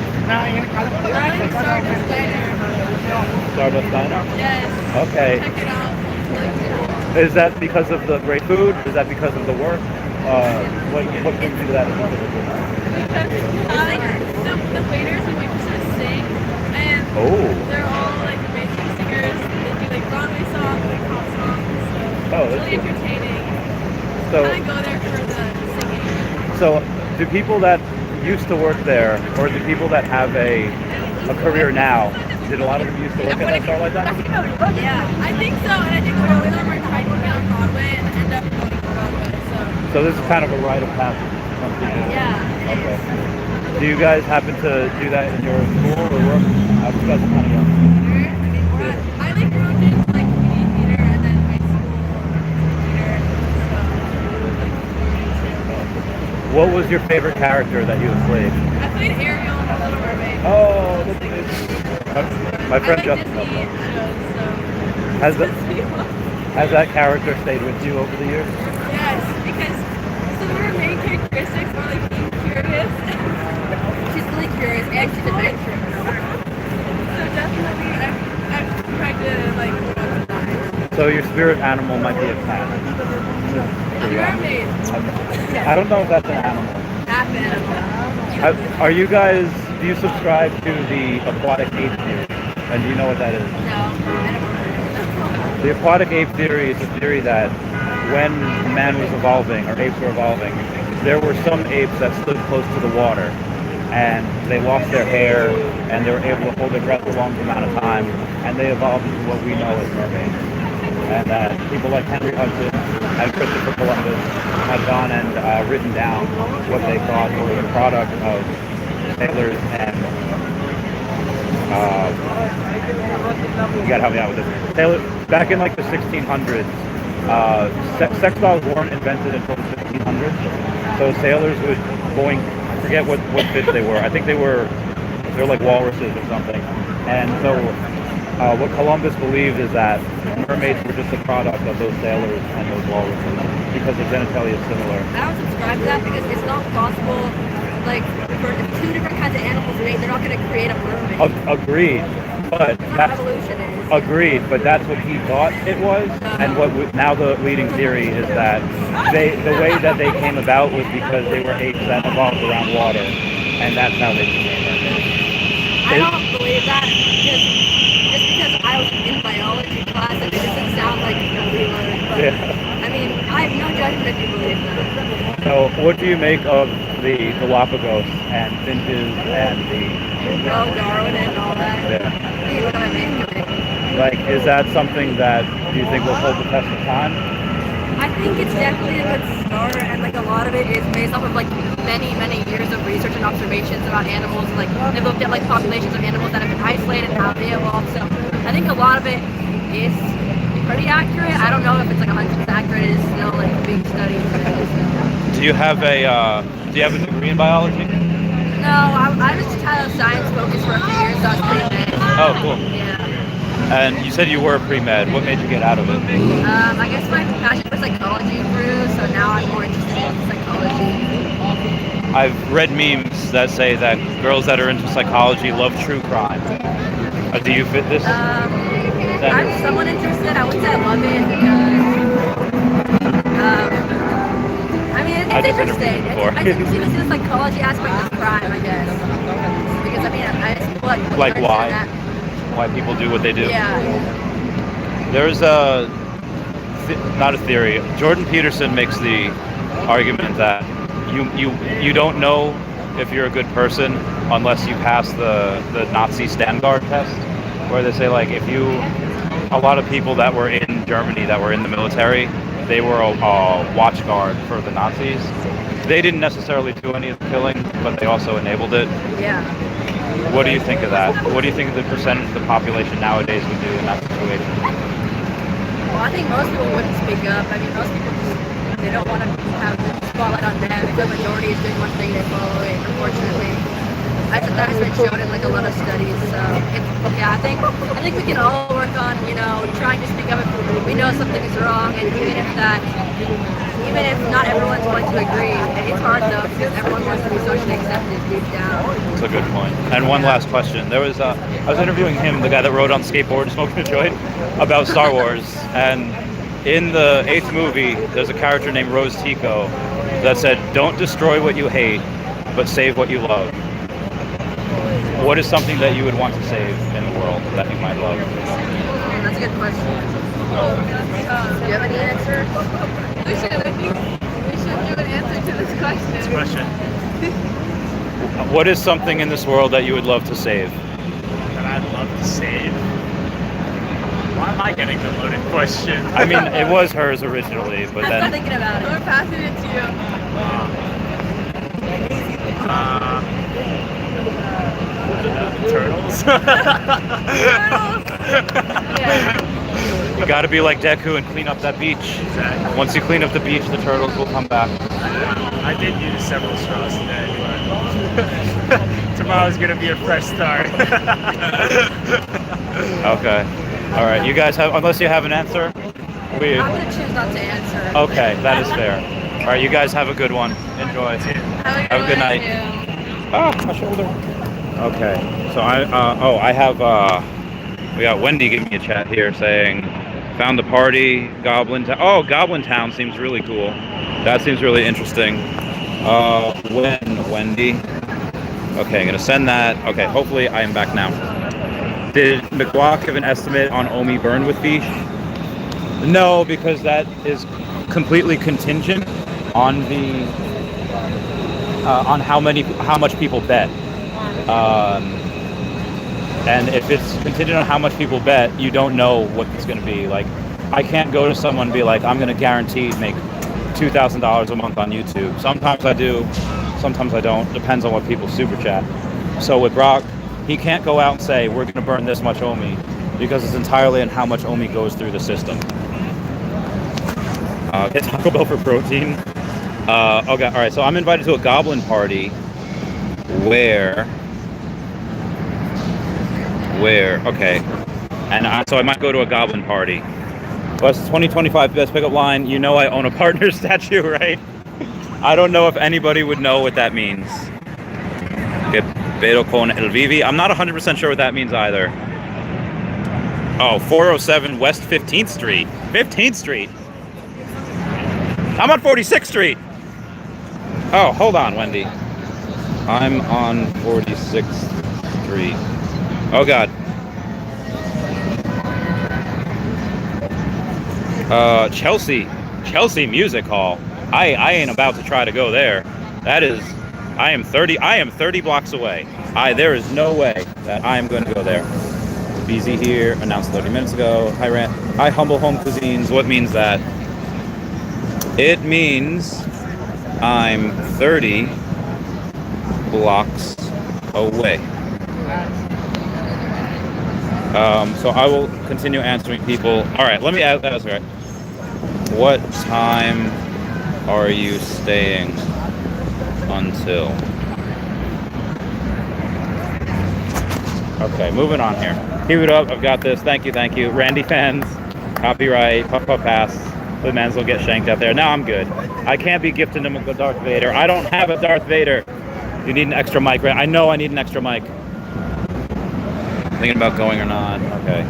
Starbucks Diner? Yes. Okay. Check it out. Is that because of the great food? Is that because of the work? What brings you to that? The waiters and waitresses sing, and they're all like amazing singers. They do like Broadway songs, like pop songs. So it's really entertaining. So I go there for the singing. So, do people that used to work there, or do people that have a career now, did a lot of them used to work at that Starlight Diner? Yeah, I think so, and I think a lot of them are trying to be on Broadway and end up going to Broadway. So this is kind of a rite of passage for some people. Yeah. Okay. Do you guys happen to do that in your school or work? You guys are kind of young. I like moved into like community theater and then high school theater. So What was your favorite character that you played? I played Ariel in The Little Mermaid. Oh, that's amazing. My friend I like Justin. Disney shows, Has so. has that character stayed with you over the years? Yes, because some of her main characteristics are like being curious. She's really curious and she's adventurous. So definitely, I've tried to like. So your spirit animal might be a cat. A mermaid. I don't know if that's an animal. Half animal. Are you guys? Do you subscribe to the aquatic ape theory? And do you know what that is? No, I don't. The aquatic ape theory is a theory that when man was evolving, or apes were evolving, there were some apes that stood close to the water, and they lost their hair, and they were able to hold their breath a long amount of time, and they evolved into what we know as mermaids. And that people like Henry Hudson and Christopher Columbus had gone and written down what they thought were the product of sailors and you gotta help me out with this. Sailors, back in like the 1600s, textiles weren't invented until the 1500s. So sailors would boink, I forget what fish they were. I think they're like walruses or something. And so what Columbus believed is that mermaids were just a product of those sailors and those walruses because their genitalia is similar. I don't subscribe to that because it's not possible. Like, for two different kinds of animals made, they're not going to create a mermaid. Agreed, but That's not evolution is. agreed. But that's what he thought it was, and now the leading theory is that the way that they came about was because they were apes that evolved around water, and that's how they became mermaids. I don't believe that because just because I was in biology class, it doesn't sound like we were. But, Yeah. I mean, I have no judgment if you believe that. So, what do you make of the Galapagos and finches and the Darwin and all that. Yeah. What do I make of it? Like, is that something that you think will hold the test of time? I think it's definitely a good start, and like a lot of it is based off of like many years of research and observations about animals. Like they've looked at like populations of animals that have been isolated and how they evolved. So I think a lot of it is pretty accurate. I don't know if it's like 100% accurate. It is still like being studied. Do you have a degree in biology? No, I was just had a science focus for a few years, so I was pretty bad. Oh, cool. Yeah. And you said you were pre-med. What made you get out of it? I guess my passion for psychology grew, so now I'm more interested in psychology. I've read memes that say that girls that are into psychology love true crime. Do you fit this? I'm somewhat interested. I wouldn't say I love it because, I mean, it's interesting. It's interesting to see the psychology aspect of crime, I guess. Because I mean, I just Like why? why people do what they do. Yeah. There's not a theory. Jordan Peterson makes the argument that you don't know if you're a good person unless you pass the Nazi Standard test, where they say like a lot of people that were in Germany that were in the military, they were a watch guard for the Nazis. They didn't necessarily do any of the killing, but they also enabled it. Yeah. What do you think of that? What do you think the percentage of the population nowadays would do in that situation? Well, I think most people wouldn't speak up. I mean, most people just, they don't want to have the spotlight on them. If the majority is doing one thing, they follow it, unfortunately. I think that has been shown in like a lot of studies. So I think we can all work on, trying to speak up if we know something is wrong, and even if not everyone's going to agree, it's hard though because everyone wants to be socially accepted deep down. That's a good point. And one last question. There was I was interviewing him, the guy that rode on skateboard smoking a joint, about Star Wars, and in the 8th movie, there's a character named Rose Tico that said, "Don't destroy what you hate, but save what you love." What is something that you would want to save in the world that you might love? That's a good question. Do you have any answer? We should do an answer to this question. Next question. What is something in this world that you would love to save? That I'd love to save. Why am I getting the loaded question? I mean, it was hers originally, but I'm then thinking about it. We're passing it to you. Turtles. Yeah. you gotta be like Deku and clean up that beach. Exactly. Once you clean up the beach, the turtles will come back. I did use several straws today, but tomorrow's gonna be a fresh start. Okay. All right. You guys have, unless you have an answer. I'm gonna choose not to answer. Okay, that is fair. All right. You guys have a good one. Enjoy. Have a good night. Ah, my shoulder. Okay. So I have we got Wendy giving me a chat here saying found the party Goblin Town. Oh, Goblin Town seems really cool. That seems really interesting. When Wendy? Okay, I'm gonna send that. Okay, hopefully I am back now. Did McGuack have an estimate on Omi burn with Fish? No, because that is completely contingent on the on how much people bet. And if it's contingent on how much people bet, you don't know what it's going to be. Like, I can't go to someone and be like, I'm going to guarantee make $2,000 a month on YouTube. Sometimes I do, sometimes I don't. Depends on what people super chat. So with Brock, he can't go out and say, we're going to burn this much Omi, because it's entirely on how much Omi goes through the system. Get Taco Bell for protein. Okay, all right, so I'm invited to a goblin party where, okay, and so I might go to a goblin party. What's 2025 best pickup line? You know I own a partner statue, right? I don't know if anybody would know what that means. Okay, Pero con el Vivi. I'm not 100% sure what that means either. Oh, 407 West 15th Street. 15th Street? I'm on 46th Street. Oh, hold on, Wendy. I'm on 46th Street. Oh, God. Chelsea Music Hall. I ain't about to try to go there. That is, I am 30 blocks away. There is no way that I am going to go there. BZ here, announced 30 minutes ago. Hi, Humble Home Cuisines. What means that? It means I'm 30 blocks away. So I will continue answering people. All right, let me ask. That's right. What time are you staying until? Okay, moving on here. Keep it up. I've got this. Thank you. Randy fans, copyright, puff pass. The mans will get shanked out there. No, I'm good. I can't be gifting him a Darth Vader. I don't have a Darth Vader. You need an extra mic, right? I know I need an extra mic. Thinking about going or not. Okay.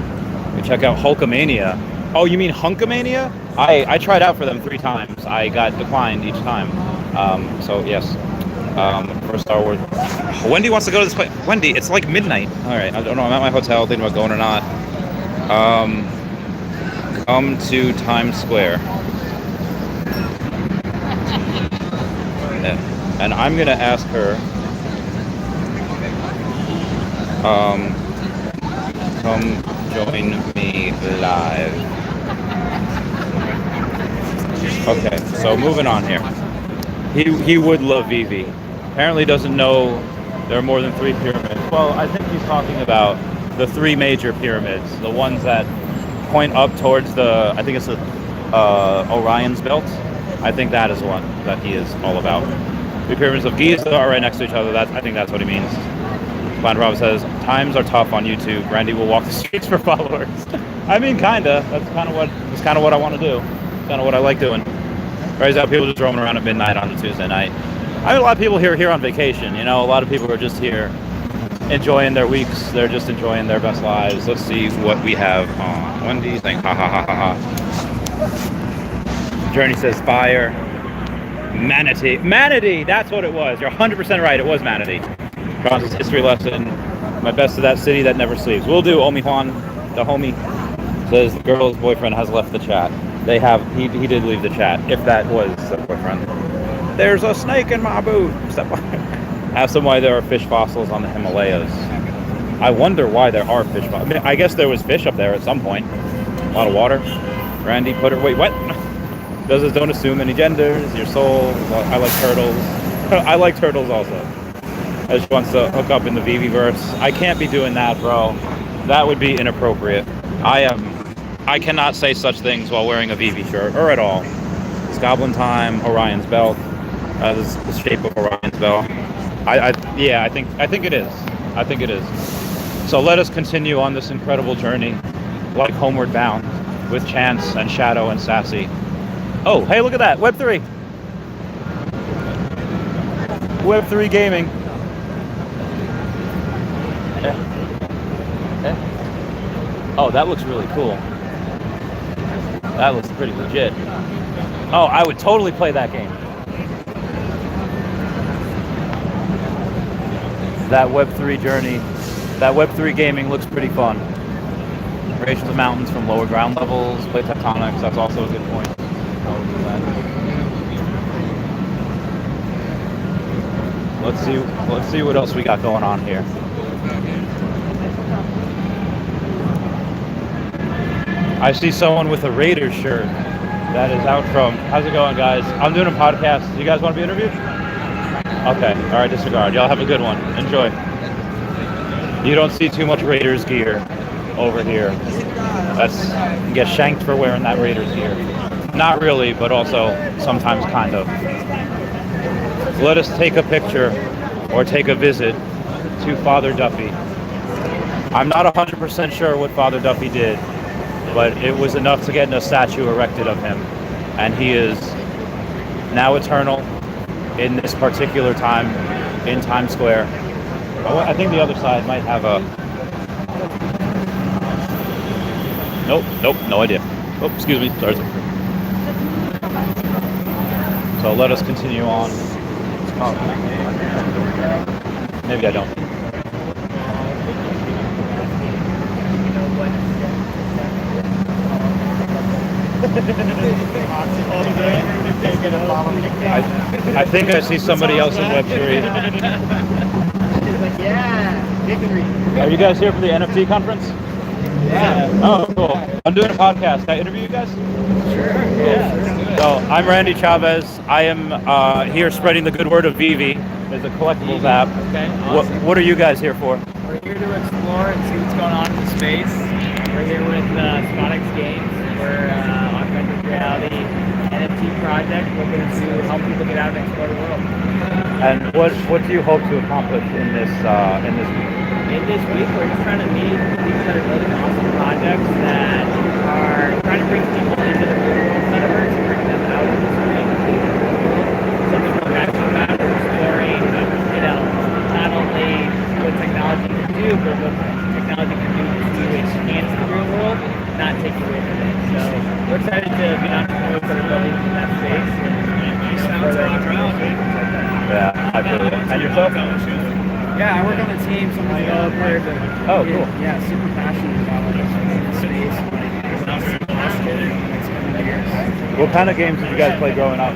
We check out Hulkamania. Oh, you mean Hunkamania? I tried out for them 3 times. I got declined each time. So yes. for Star Wars. Wendy wants to go to this place. Wendy, it's like midnight. All right, I don't know. I'm at my hotel, thinking about going or not. Come to Times Square. Yeah. And I'm gonna ask her. Come join me live. Okay, so moving on here. He would love veve. Apparently doesn't know there are more than 3 pyramids. Well, I think he's talking about the 3 major pyramids, the ones that point up towards the, I think it's the Orion's belt. I think that is one that he is all about. The pyramids of Giza are right next to each other. I think that's what he means. Blind Rob says, times are tough on YouTube. Randy will walk the streets for followers. I mean, kinda. That's kind of what I want to do. Kind of what I like doing. Right now, people just roaming around at midnight on a Tuesday night. I mean, a lot of people here on vacation. You know, a lot of people are just here enjoying their weeks. They're just enjoying their best lives. Let's see what we have on. Wendy saying, ha ha ha ha ha. Journey says fire. Manatee. Manatee! That's what it was. You're 100% right. It was Manatee. John's history lesson. My best of that city that never sleeps. Will do. Omi Juan, the homie, says the girl's boyfriend has left the chat. They have. He did leave the chat. If that was the boyfriend. There's a snake in my boot. Ask them why there are fish fossils on the Himalayas. I wonder why there are fish fossils. I mean, I guess there was fish up there at some point. A lot of water. Randy put her. Wait, what? Don't assume any genders. Your soul. Well, I like turtles. I like turtles also. I just wants to hook up in the veve verse. I can't be doing that, bro. That would be inappropriate. I cannot say such things while wearing a veve shirt or at all. It's Goblin Time, Orion's belt. This is the shape of Orion's belt. Yeah, I think it is. I think it is. So let us continue on this incredible journey, like homeward bound, with Chance and Shadow and Sassy. Oh, hey, look at that, Web3. Web3 gaming. Oh, that looks really cool. That looks pretty legit. Oh, I would totally play that game. That Web3 journey, that Web3 gaming looks pretty fun. Creation of mountains from lower ground levels, plate tectonics, that's also a good point. Let's see what else we got going on here. I see someone with a Raiders shirt that is out from, how's it going, guys? I'm doing a podcast. Do you guys want to be interviewed? Okay, all right, disregard. Y'all have a good one. Enjoy. You don't see too much Raiders gear over here. You get shanked for wearing that Raiders gear. Not really, but also sometimes kind of. Let us take a picture or take a visit to Father Duffy. I'm not 100% sure what Father Duffy did, but it was enough to get a statue erected of him. And he is now eternal in this particular time in Times Square. Oh, I think the other side might have a... Nope, no idea. Oh, excuse me, sorry. So let us continue on. Oh. Maybe I don't. I think I see somebody else in Web3. Yeah. Are you guys here for the NFT conference? Yeah. Oh, cool. I'm doing a podcast. Can I interview you guys? Sure. Yeah. So I'm Randy Chavez. I am here spreading the good word of veve. It's a collectibles app. Okay. Awesome. What are you guys here for? We're here to explore and see what's going on in the space. We're here with Sonics Games. We're augmented reality NFT project looking to help people get out and explore the world. And what do you hope to accomplish in this week? In this week, we're just trying to meet people that are building awesome projects that are trying to bring people into the real world metaverse and bring them out of the screen. Something we're passionate about. We're exploring, not only what technology can do, but what technology can do to enhance the real world, not take away from it. So we're excited to be entrepreneurs that are building in that space and further things like that. Yeah, I feel it. And yourself? Yeah, I work on the team, so I'm a developer. But Oh, cool. Yeah, super passionate about this space. What kind of games did you guys play growing up?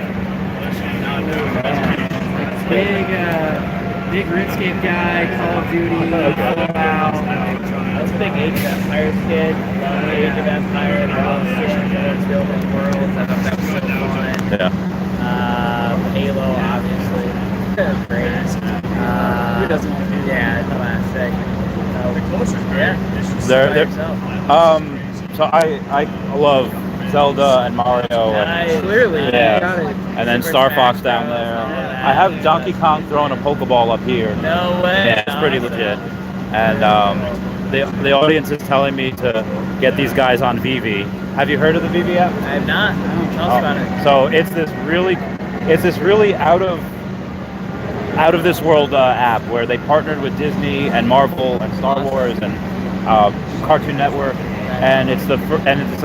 Big RuneScape guy, Call of Duty, Fallout. I was a big Age of Empires kid. Age of Empires, I love fishing boats, building worlds. I thought that was so fun. Yeah. Halo, obviously. Great. Who doesn't want to do that? Classic. So I love Zelda and Mario. And, Clearly. Yeah. And then Star Fox down there. I have Donkey Kong throwing a Pokeball up here. No way. Yeah, it's pretty legit. And the audience is telling me to get these guys on veve. Have you heard of the veve app? I have not. Tell us about it. So it's this really out of this world app where they partnered with Disney and Marvel and Star Wars and Cartoon Network, and it's a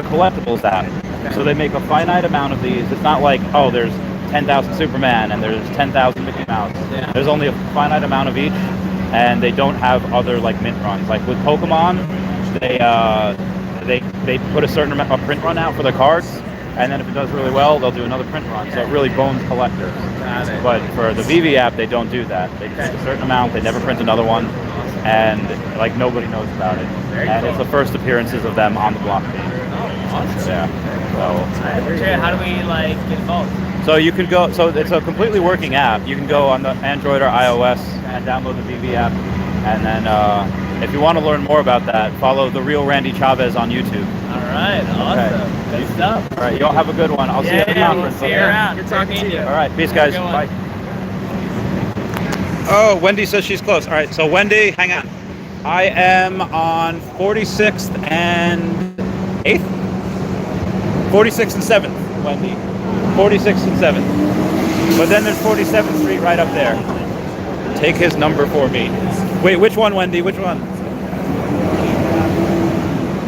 collectibles app. So they make a finite amount of these. It's not like, oh, there's 10,000 Superman and there's 10,000 Mickey Mouse. Yeah. There's only a finite amount of each, and they don't have other like mint runs. Like with Pokemon, they put a certain amount of print run out for their cards, and then if it does really well, they'll do another print run. So it really bones collectors. But for the veve app, they don't do that. They print a certain amount, they never print another one, and like nobody knows about it. And it's the first appearances of them on the blockchain. Yeah. So how do we like get involved? So you could go. So it's a completely working app. You can go on the Android or iOS and download the veve app, and then if you want to learn more about that, follow the real Randy Chavez on YouTube. All right, awesome. Okay. Good stuff. All right, you all have a good one. I'll see you at the conference. See you around. Good talking to you. All right, peace, guys. Bye. Oh, Wendy says she's close. All right, so Wendy, hang on. I am on 46th and 8th? 46th and 7th, Wendy. 46th and 7th. But then there's 47th Street right up there. Take his number for me. Wait, which one, Wendy? Which one?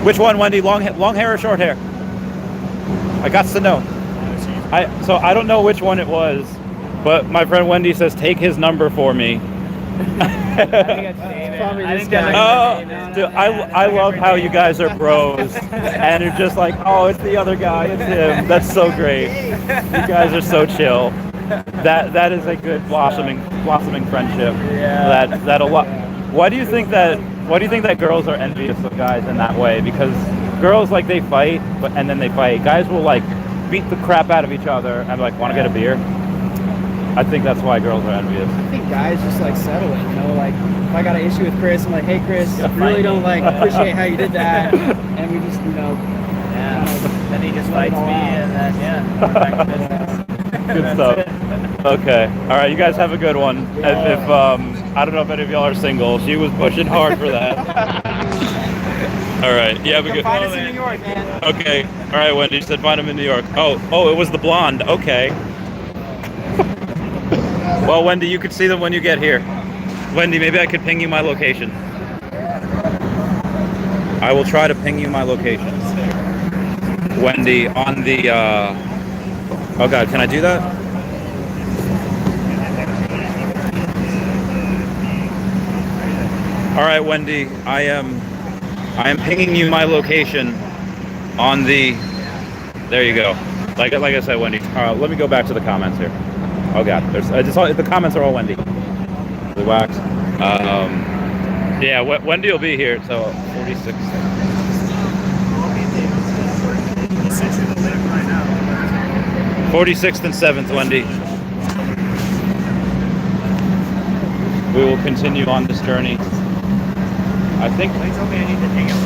Which one, Wendy? Long hair or short hair? I got to know. So I don't know which one it was, but my friend Wendy says take his number for me. Probably this guy. Oh, dude, I love how you guys are bros, and you're just like, oh, it's the other guy, it's him. That's so great. You guys are so chill. That is a good blossoming friendship. Yeah. That a lot. Why do you think that girls are envious of guys in that way? Because girls like they fight, and then they fight. Guys will like beat the crap out of each other and like want to get a beer. I think that's why girls are envious. I think guys just like settle it, you know, like if I got an issue with Chris, I'm like, hey Chris, I really don't like appreciate how you did that, and we just, then he just fights me, and then back to business. Good stuff. Okay, all right, you guys have a good one. If I don't know if any of y'all are single, she was pushing hard for that. All right, you have a good. Find us in New York, man. Okay, all right, Wendy said find him in New York. Oh, it was the blonde. Okay. Well, Wendy, you could see them when you get here. Wendy, maybe I could ping you my location. I will try to ping you my location. Wendy, on the, oh God, can I do that? All right, Wendy, I am pinging you my location on the, there you go. Like I said, Wendy, let me go back to the comments here. Oh God, the comments are all Wendy. The wax. Yeah, Wendy will be here. So 46. 46th and 7th, Wendy. We will continue on this journey. I think. They told me I need to hang out.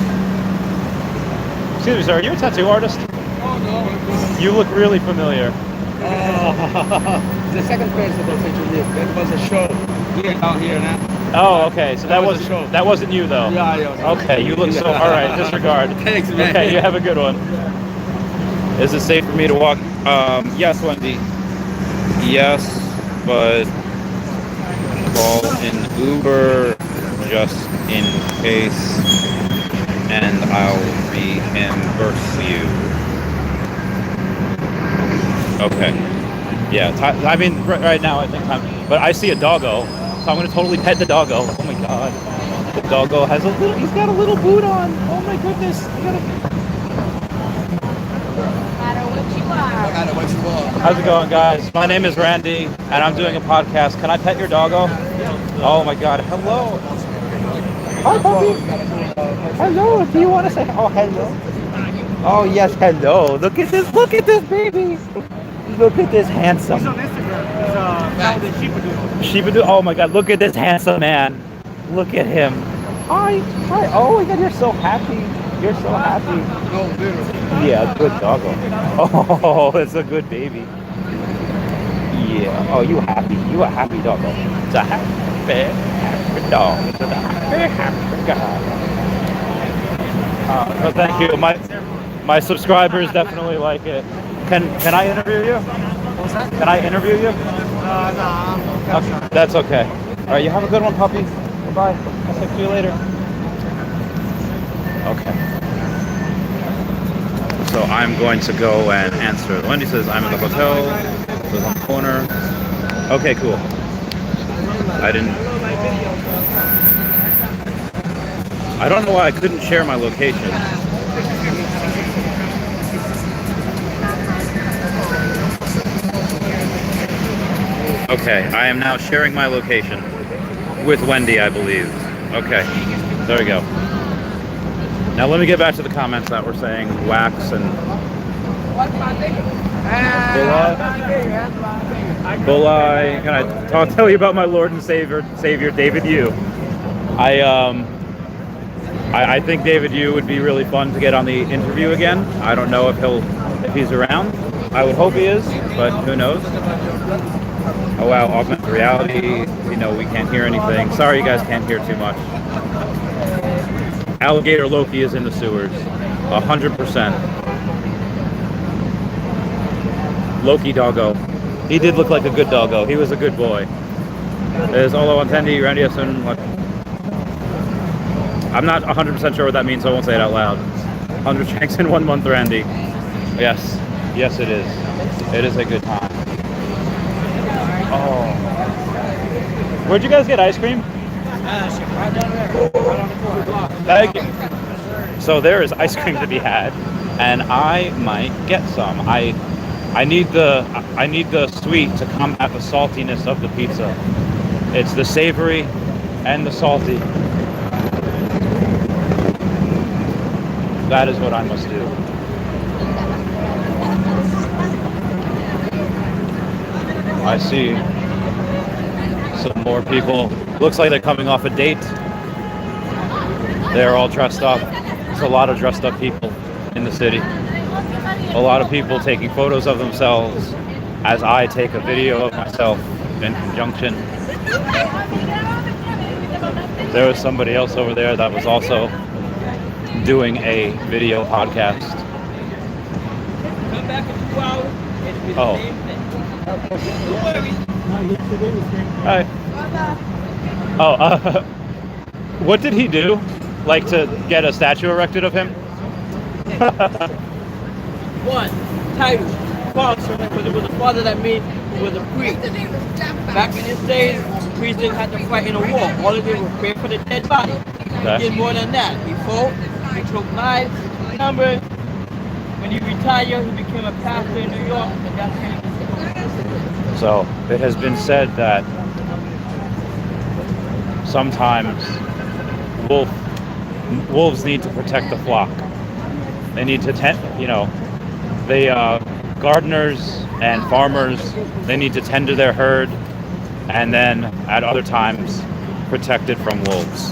Excuse me, sir. Are you a tattoo artist? Oh, no. You look really familiar. The second person that introduced, that was a show here, down here now. Oh, okay. So that was a show. That wasn't you, though. Yeah. Okay, you look so. All right, disregard. Thanks, man. Okay, you have a good one. Is it safe for me to walk? Yes, Wendy. Yes, but call an Uber just in case, and I'll reimburse you. Okay. Yeah, I mean, right now I think but I see a doggo, so I'm gonna totally pet the doggo. Oh my god, the doggo has he's got a little boot on. Oh my goodness, How's it going, guys? My name is Randy, and I'm doing a podcast. Can I pet your doggo? Oh my god, hello. Hi, puppy. Hello, do you want to say, oh, hello? Oh yes, hello. Look at this baby. Look at this handsome. He's on Instagram. He's Sheepadoodle. Sheepadoodle. Oh my god, look at this handsome man. Look at him. Hi. Oh my god, you're so happy. You're so happy. No, literally. Yeah, good doggo. Oh, it's a good baby. Yeah. Oh, you happy. You a happy doggo. It's a happy dog. It's a happy guy. Well, thank you. My subscribers definitely like it. Can I interview you? What's that? Can I interview you? No. Okay, that's okay. All right, you have a good one, puppy. Goodbye. I'll talk to you later. Okay. So I'm going to go and answer. Wendy says I'm in the hotel. It's on the corner. Okay, cool. I don't know why I couldn't share my location. Okay, I am now sharing my location with Wendy, I believe. Okay, there we go. Now let me get back to the comments that were saying wax and Bulleye. Can I tell you about my Lord and Savior David Yu? I think David Yu would be really fun to get on the interview again. I don't know if he's around. I would hope he is, but who knows? Oh wow, augmented reality. We can't hear anything. Sorry you guys can't hear too much. Alligator Loki is in the sewers. 100%. Loki doggo. He did look like a good doggo. He was a good boy. Is Olo Antendi, Randy Essen. I'm not 100% sure what that means, so I won't say it out loud. 100 shanks in 1 month, Randy. Yes. Yes, it is. It is a good time. Oh. Where'd you guys get ice cream? Right down there. Right on the corner block. Thank you. So there is ice cream to be had, and I might get some. I need the sweet to combat the saltiness of the pizza. It's the savory and the salty. That is what I must do. I see some more people. Looks like they're coming off a date. They're all dressed up. There's a lot of dressed up people in the city. A lot of people taking photos of themselves as I take a video of myself in conjunction. There was somebody else over there that was also doing a video podcast. Oh. Hi. Oh, what did he do? Like to get a statue erected of him? One, title, father, because it was a father that made was a priest. Back in his days, priests didn't have to fight in a war. All they did was pray for the dead body. He did more than that. He fought, he took lives, numbers. When he retired, he became a pastor in New York, and that's when he was. So it has been said that sometimes wolves need to protect the flock. They need to gardeners and farmers, they need to tend to their herd, and then at other times protect it from wolves.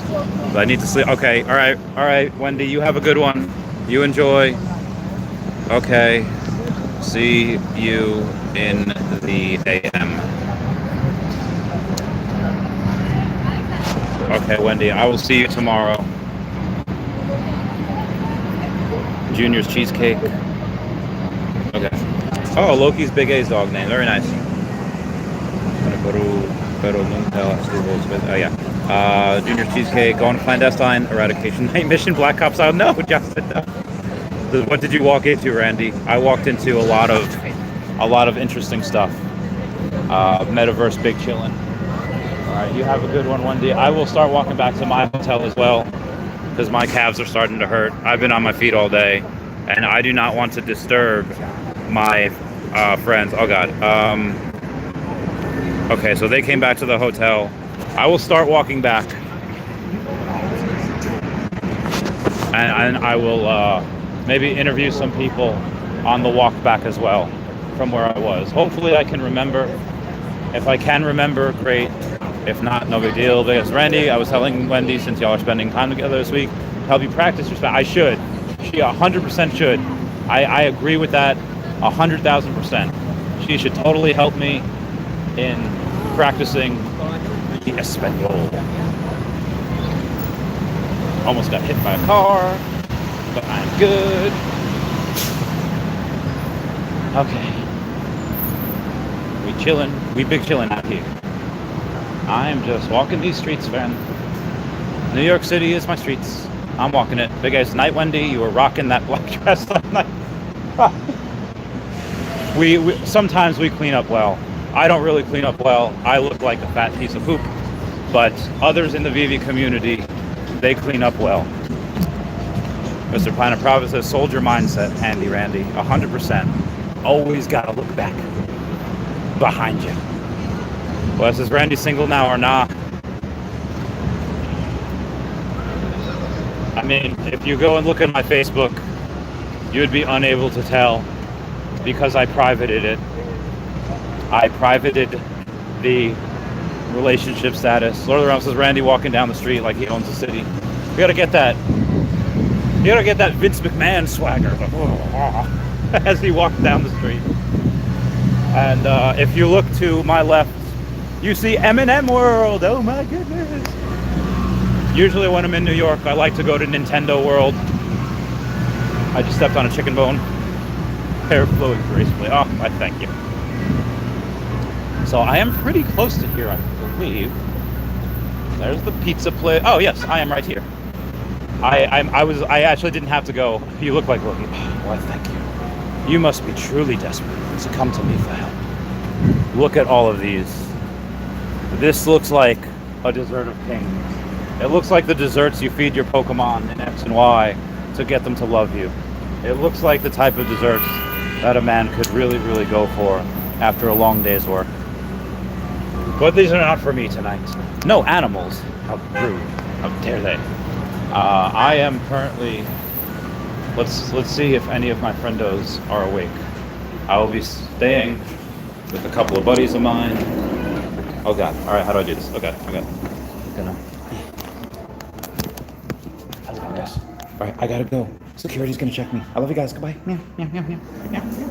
So I need to sleep. Okay, all right, Wendy, you have a good one. You enjoy. Okay, see you in the AM. Okay, Wendy, I will see you tomorrow. Junior's cheesecake. Okay. Oh, Loki's Big A's dog name. Very nice. Oh yeah. Junior's cheesecake. Going to clandestine eradication night mission. Black Ops out. No, Justin. No. What did you walk into, Randy? I walked into a lot of interesting stuff. Metaverse Big Chillin'. All right, you have a good one, Wendy. I will start walking back to my hotel as well because my calves are starting to hurt. I've been on my feet all day, and I do not want to disturb my friends. Oh God. Okay, so they came back to the hotel. I will start walking back, and I will maybe interview some people on the walk back as well from where I was. Hopefully I can remember. If I can remember, great. If not, no big deal. Because Randy, I was telling Wendy, since y'all are spending time together this week, help you practice your Spanish. I should. She 100% should. I agree with that 100,000%. She should totally help me in practicing the Espanol. Almost got hit by a car, but I'm good. Okay. We chillin', we big chillin' out here. I'm just walking these streets, man. New York City is my streets. I'm walking it. Big ass night, Wendy. You were rocking that black dress last night. we sometimes we clean up well. I don't really clean up well. I look like a fat piece of poop. But others in the veve community, they clean up well. Mr. Planet Prophet says, soldier mindset, handy Randy. 100%. Always gotta look back. Behind you. Well, is Randy single now or not? I mean, if you go and look at my Facebook, you would be unable to tell because I privated it. I privated the relationship status. Lord of the Realms says Randy walking down the street like he owns the city. You gotta get that. You gotta get that Vince McMahon swagger as he walks down the street. And if you look to my left, you see M&M World. Oh my goodness. Usually when I'm in New York, I like to go to Nintendo World. I just stepped on a chicken bone. Hair flowing gracefully. Oh, I thank you. So I am pretty close to here, I believe. There's the pizza place. Oh yes, I am right here. I actually didn't have to go. You look like looking. Oh, why, thank you. You must be truly desperate to come to me for help. Look at all of these. This looks like a dessert of kings. It looks like the desserts you feed your Pokemon in X and Y to get them to love you. It looks like the type of desserts that a man could really, really go for after a long day's work. But these are not for me tonight. No animals. How rude. How dare they? I am currently... Let's see if any of my friendos are awake. I will be staying with a couple of buddies of mine. Oh God. Alright, how do I do this? Okay, okay. Gonna... How's it going, guys? Alright, I gotta go. Security's gonna check me. I love you guys. Goodbye. Meow, meow, meow, meow, meow.